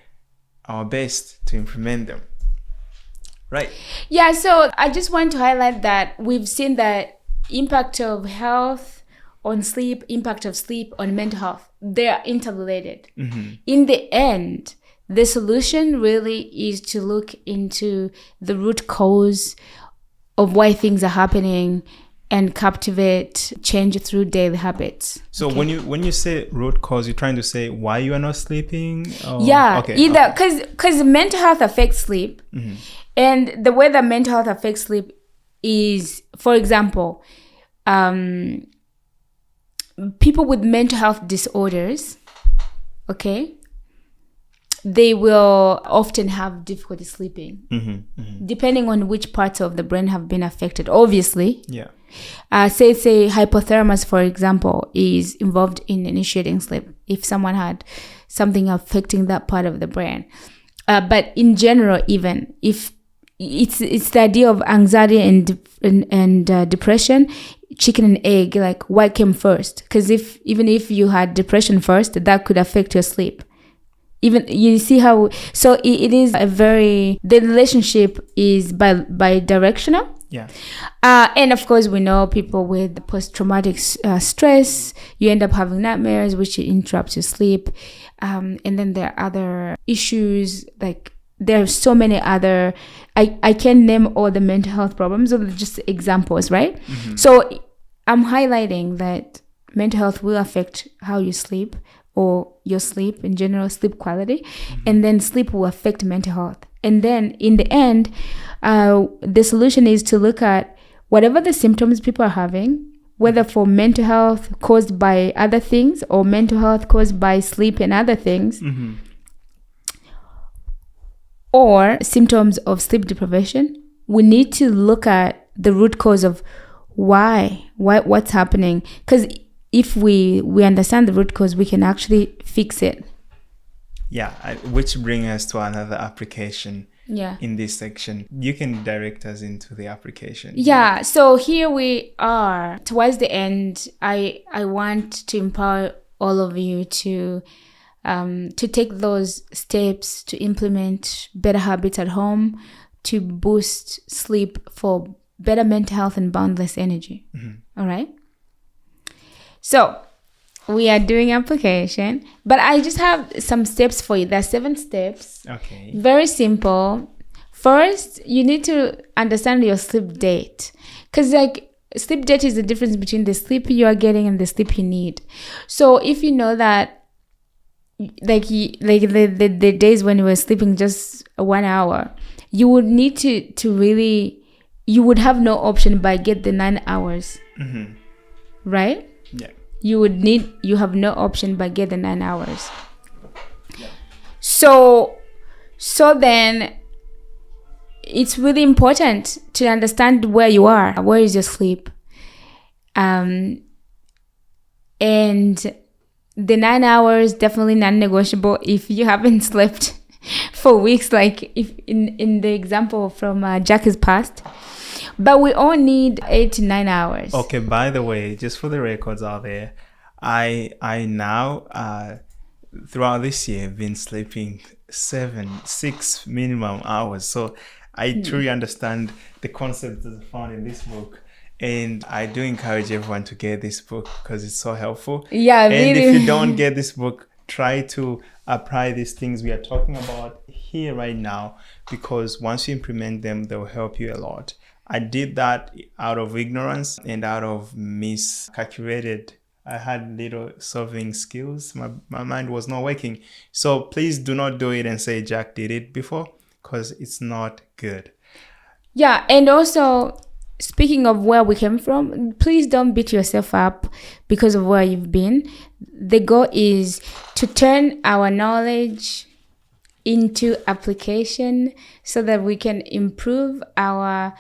our best to implement them. Right. Yeah, so I just want to highlight that we've seen that impact of health on sleep, impact of sleep on mental health, they are interrelated. In the end, the solution really is to look into the root cause of why things are happening and captivate change through daily habits. So when you say root cause, you're trying to say why you are not sleeping? Or? Yeah, okay, either because mental health affects sleep, and the way that mental health affects sleep is, for example, people with mental health disorders, okay, they will often have difficulty sleeping, depending on which parts of the brain have been affected, obviously. Yeah. Say hypothalamus, for example, is involved in initiating sleep if someone had something affecting that part of the brain. But in general, even if it's the idea of anxiety and depression, chicken and egg, like what came first? Because even if you had depression first, that could affect your sleep. Even you see how, so it is the relationship is bi-directional. Yeah. And of course, we know people with post-traumatic stress, you end up having nightmares, which interrupts your sleep. And then there are other issues, like there are so many other, I can't name all the mental health problems, those are just examples, right? So I'm highlighting that mental health will affect how you sleep, or your sleep in general, sleep quality, and then sleep will affect mental health. And then in the end, the solution is to look at whatever the symptoms people are having, whether for mental health caused by other things or mental health caused by sleep and other things, or symptoms of sleep deprivation. We need to look at the root cause of what's happening. Because if we understand the root cause, we can actually fix it. Yeah, which brings us to another application. Yeah. In this section, you can direct us into the application. Yeah. So here we are towards the end. I want to empower all of you to take those steps to implement better habits at home, to boost sleep for better mental health and boundless energy. All right. So we are doing application, but I just have some steps for you. There are 7 steps. Okay. Very simple. First, you need to understand your sleep date, because like sleep date is the difference between the sleep you are getting and the sleep you need. So if you know that, like the days when you were sleeping just 1 hour, you would need to really, you would have no option but get the 9 hours, right? Yeah. You have no option but get the 9 hours. Yeah. So then it's really important to understand where you are. Where is your sleep? And the 9 hours, definitely non-negotiable if you haven't slept for weeks, like if in the example from Jackie's past. But we all need 8 to 9 hours. Okay, by the way, just for the records out there, I now throughout this year have been sleeping 6 minimum hours. So I truly understand the concepts that are found in this book. And I do encourage everyone to get this book because it's so helpful. Yeah, and really. If you don't get this book, try to apply these things we are talking about here right now, because once you implement them, they'll help you a lot. I did that out of ignorance and out of miscalculated. I had little solving skills. My mind was not working. So please do not do it and say Jack did it before, because it's not good. Yeah, and also, speaking of where we came from, please don't beat yourself up because of where you've been. The goal is to turn our knowledge into application so that we can improve our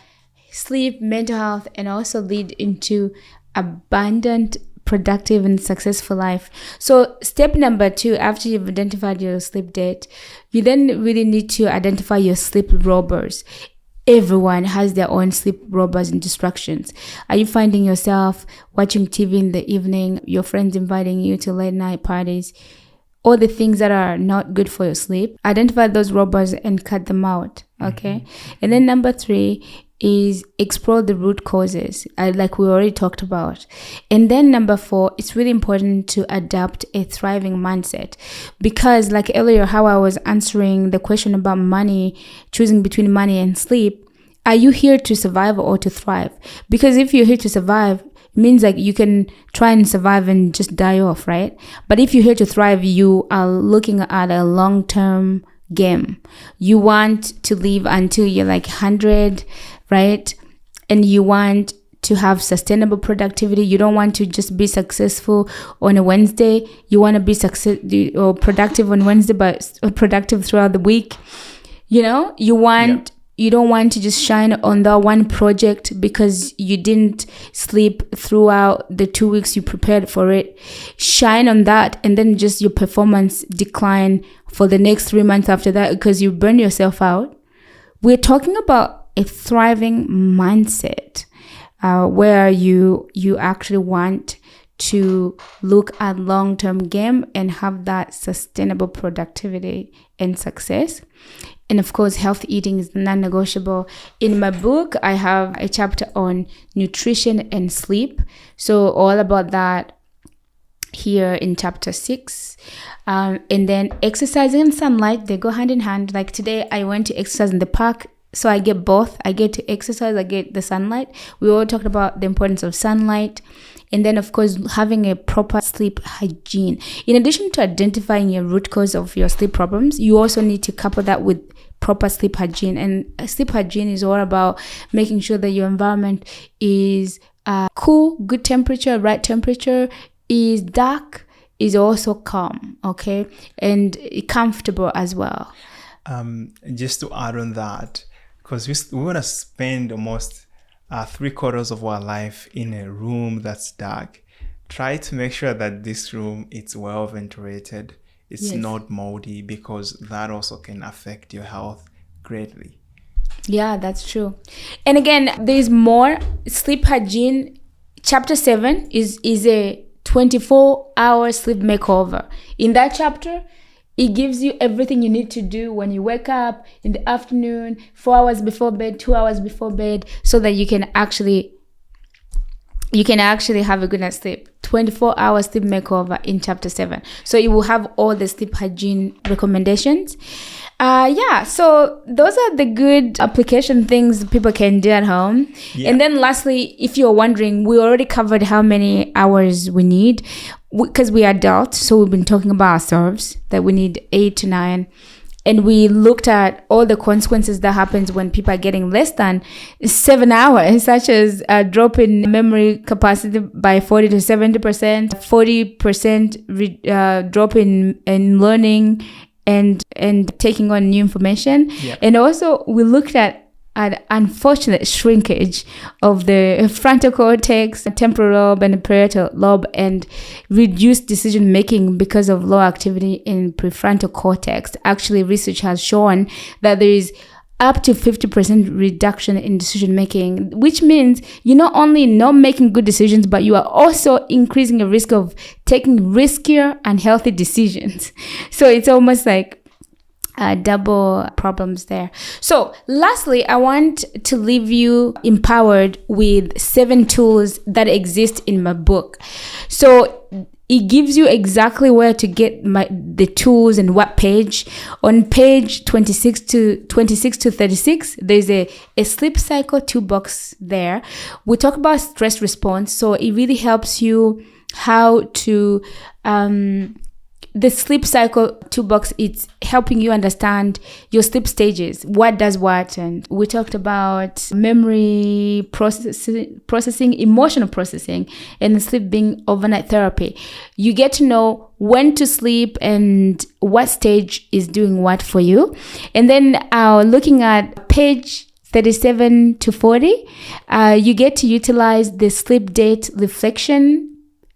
sleep, mental health, and also lead into abundant, productive, and successful life. So step number 2, after you've identified your sleep date, you then really need to identify your sleep robbers. Everyone has their own sleep robbers and distractions. Are you finding yourself watching TV in the evening, your friends inviting you to late night parties, all the things that are not good for your sleep? Identify those robbers and cut them out, okay? And then number 3 is explore the root causes, like we already talked about. And then number 4, it's really important to adopt a thriving mindset, because like earlier, how I was answering the question about money, choosing between money and sleep, are you here to survive or to thrive? Because if you're here to survive, it means like you can try and survive and just die off, right? But if you're here to thrive, you are looking at a long-term game. You want to live until you're like 100, right? And you want to have sustainable productivity. You don't want to just be successful on a Wednesday. You want to be productive on Wednesday, but productive throughout the week. You know, you don't want to just shine on that one project because you didn't sleep throughout the 2 weeks you prepared for it. Shine on that, and then just your performance decline for the next 3 months after that because you burn yourself out. We're talking about a thriving mindset where you actually want to look at long-term game and have that sustainable productivity and success. And of course, healthy eating is non-negotiable. In my book, I have a chapter on nutrition and sleep. So all about that here in chapter 6. And then exercising and sunlight, they go hand in hand. Like today, I went to exercise in the park. So I get both. I get to exercise, I get the sunlight. We all talked about the importance of sunlight. And then, of course, having a proper sleep hygiene. In addition to identifying your root cause of your sleep problems, you also need to couple that with proper sleep hygiene. And sleep hygiene is all about making sure that your environment is cool, good temperature, right temperature, is dark, is also calm, okay? And comfortable as well. Just to add on that, because we want to spend almost 3/4 of our life in a room that's dark. Try to make sure that this room is well ventilated. It's not moldy, because that also can affect your health greatly. Yeah, that's true. And again, there's more. Sleep hygiene, chapter 7 is a 24-hour sleep makeover. In that chapter, it gives you everything you need to do when you wake up in the afternoon, 4 hours before bed, 2 hours before bed, so that you can actually have a good night's sleep. 24-hour sleep makeover in chapter 7. So it will have all the sleep hygiene recommendations. So those are the good application things people can do at home. Yeah. And then lastly, if you're wondering, we already covered how many hours we need because we are adults. So we've been talking about ourselves that we need 8 to 9. And we looked at all the consequences that happens when people are getting less than 7 hours, such as a drop in memory capacity by 40 to 70%, 40% drop in learning and taking on new information. Yeah. And also we looked at unfortunate shrinkage of the frontal cortex, temporal lobe, and the parietal lobe, and reduced decision making because of low activity in prefrontal cortex. Actually, research has shown that there is up to 50% reduction in decision making, which means you're not only not making good decisions, but you are also increasing the risk of taking riskier and healthy decisions. So it's almost like double problems there. So lastly, I want to leave you empowered with 7 tools that exist in my book. So it gives you exactly where to get the tools and what page. On page 26 to 36, there's a sleep cycle toolbox there. We talk about stress response. So it really helps you how to the sleep cycle toolbox, it's helping you understand your sleep stages, what does what. And we talked about memory processing, emotional processing, and sleep being overnight therapy. You get to know when to sleep and what stage is doing what for you. And then looking at page 37 to 40, you get to utilize the sleep date reflection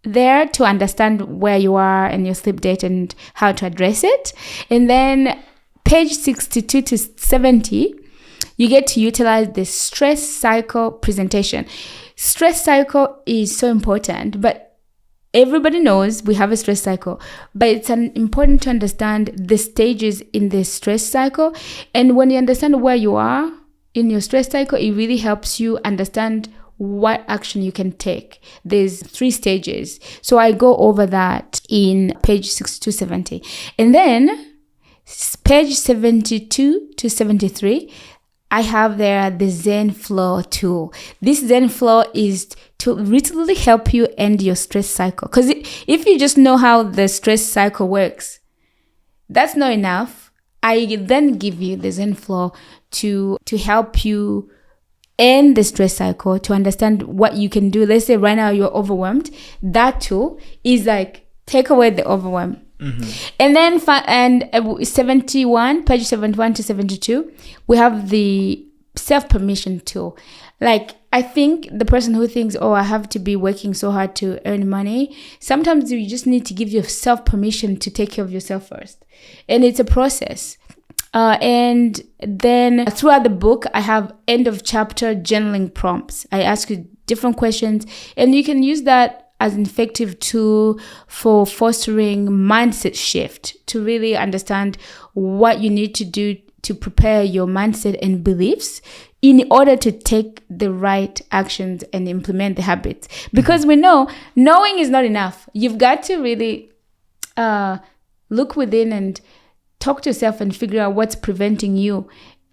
there to understand where you are and your sleep date and how to address it. And then page 62 to 70, you get to utilize the stress cycle presentation. Stress cycle is so important, but everybody knows we have a stress cycle, but it's important to understand the stages in the stress cycle. And when you understand where you are in your stress cycle, it really helps you understand what action you can take. There's 3 stages. So I go over that in page 62 to 70. And then page 72 to 73, I have there the Zen Flow tool. This Zen Flow is to literally help you end your stress cycle. Because if you just know how the stress cycle works, that's not enough. I then give you the Zen Flow to help you end the stress cycle, to understand what you can do. Let's say right now you're overwhelmed. That tool is like, take away the overwhelm. And then page 71 to 72, we have the self-permission tool. Like, I think the person who thinks, oh, I have to be working so hard to earn money, sometimes you just need to give yourself permission to take care of yourself first. And it's a process. And then throughout the book, I have end of chapter journaling prompts. I ask you different questions, and you can use that as an effective tool for fostering mindset shift, to really understand what you need to do to prepare your mindset and beliefs in order to take the right actions and implement the habits. Because we know knowing is not enough. You've got to really look within and talk to yourself and figure out what's preventing you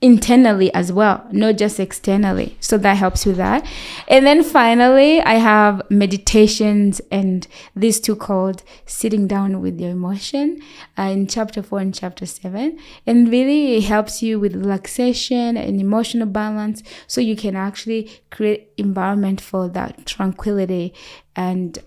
internally as well, not just externally. So that helps with that. And then finally, I have meditations, and these two called Sitting Down with Your Emotion in chapter 4 and chapter 7. And really it helps you with relaxation and emotional balance, so you can actually create environment for that tranquility and,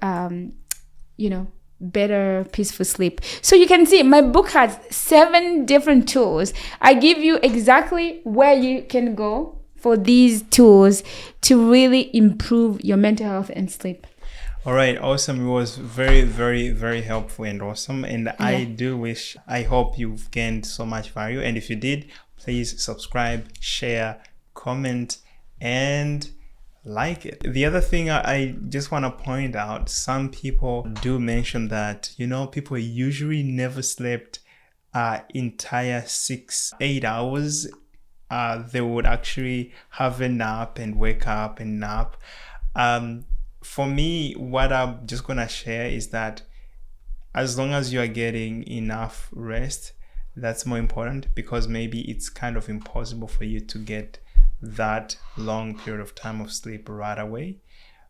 better peaceful sleep. So you can see my book has 7 different tools. I give you exactly where you can go for these tools to really improve your mental health and sleep. All right, awesome. It was very, very, very helpful and awesome. And I hope you've gained so much value. And if you did, please subscribe, share, comment, and like it. The other thing I just want to point out, some people do mention that, people usually never slept entire 6-8 hours. They would actually have a nap and wake up and nap. For me, what I'm just going to share is that as long as you are getting enough rest, that's more important, because maybe it's kind of impossible for you to get that long period of time of sleep right away.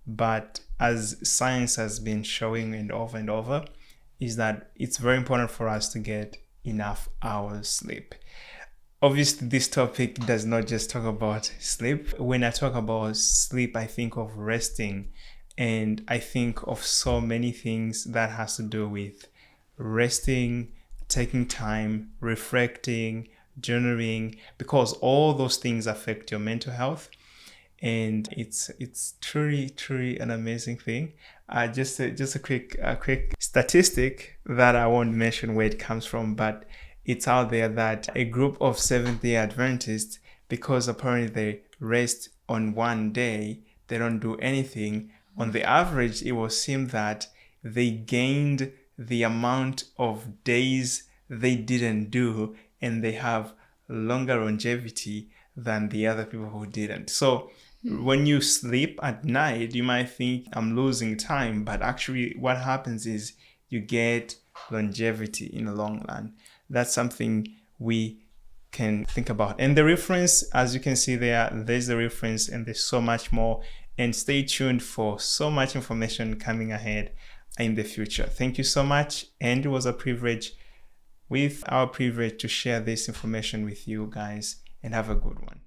But as science has been showing and over, is that it's very important for us to get enough hours sleep. Obviously, this topic does not just talk about sleep. When I talk about sleep, I think of resting, and I think of so many things that has to do with resting, taking time, reflecting, journaling, because all those things affect your mental health. And it's truly an amazing thing. Just a quick statistic that I won't mention where it comes from, but it's out there that a group of Seventh-day Adventists, because apparently they rest on one day, they don't do anything, on the average it will seem that they gained the amount of days they didn't do, and they have longer longevity than the other people who didn't. So when you sleep at night, you might think I'm losing time, but actually what happens is you get longevity in the long run. That's something we can think about. And the reference, as you can see there's the reference, and there's so much more. And stay tuned for so much information coming ahead in the future. Thank you so much. And it was a privilege to share this information with you guys, and have a good one.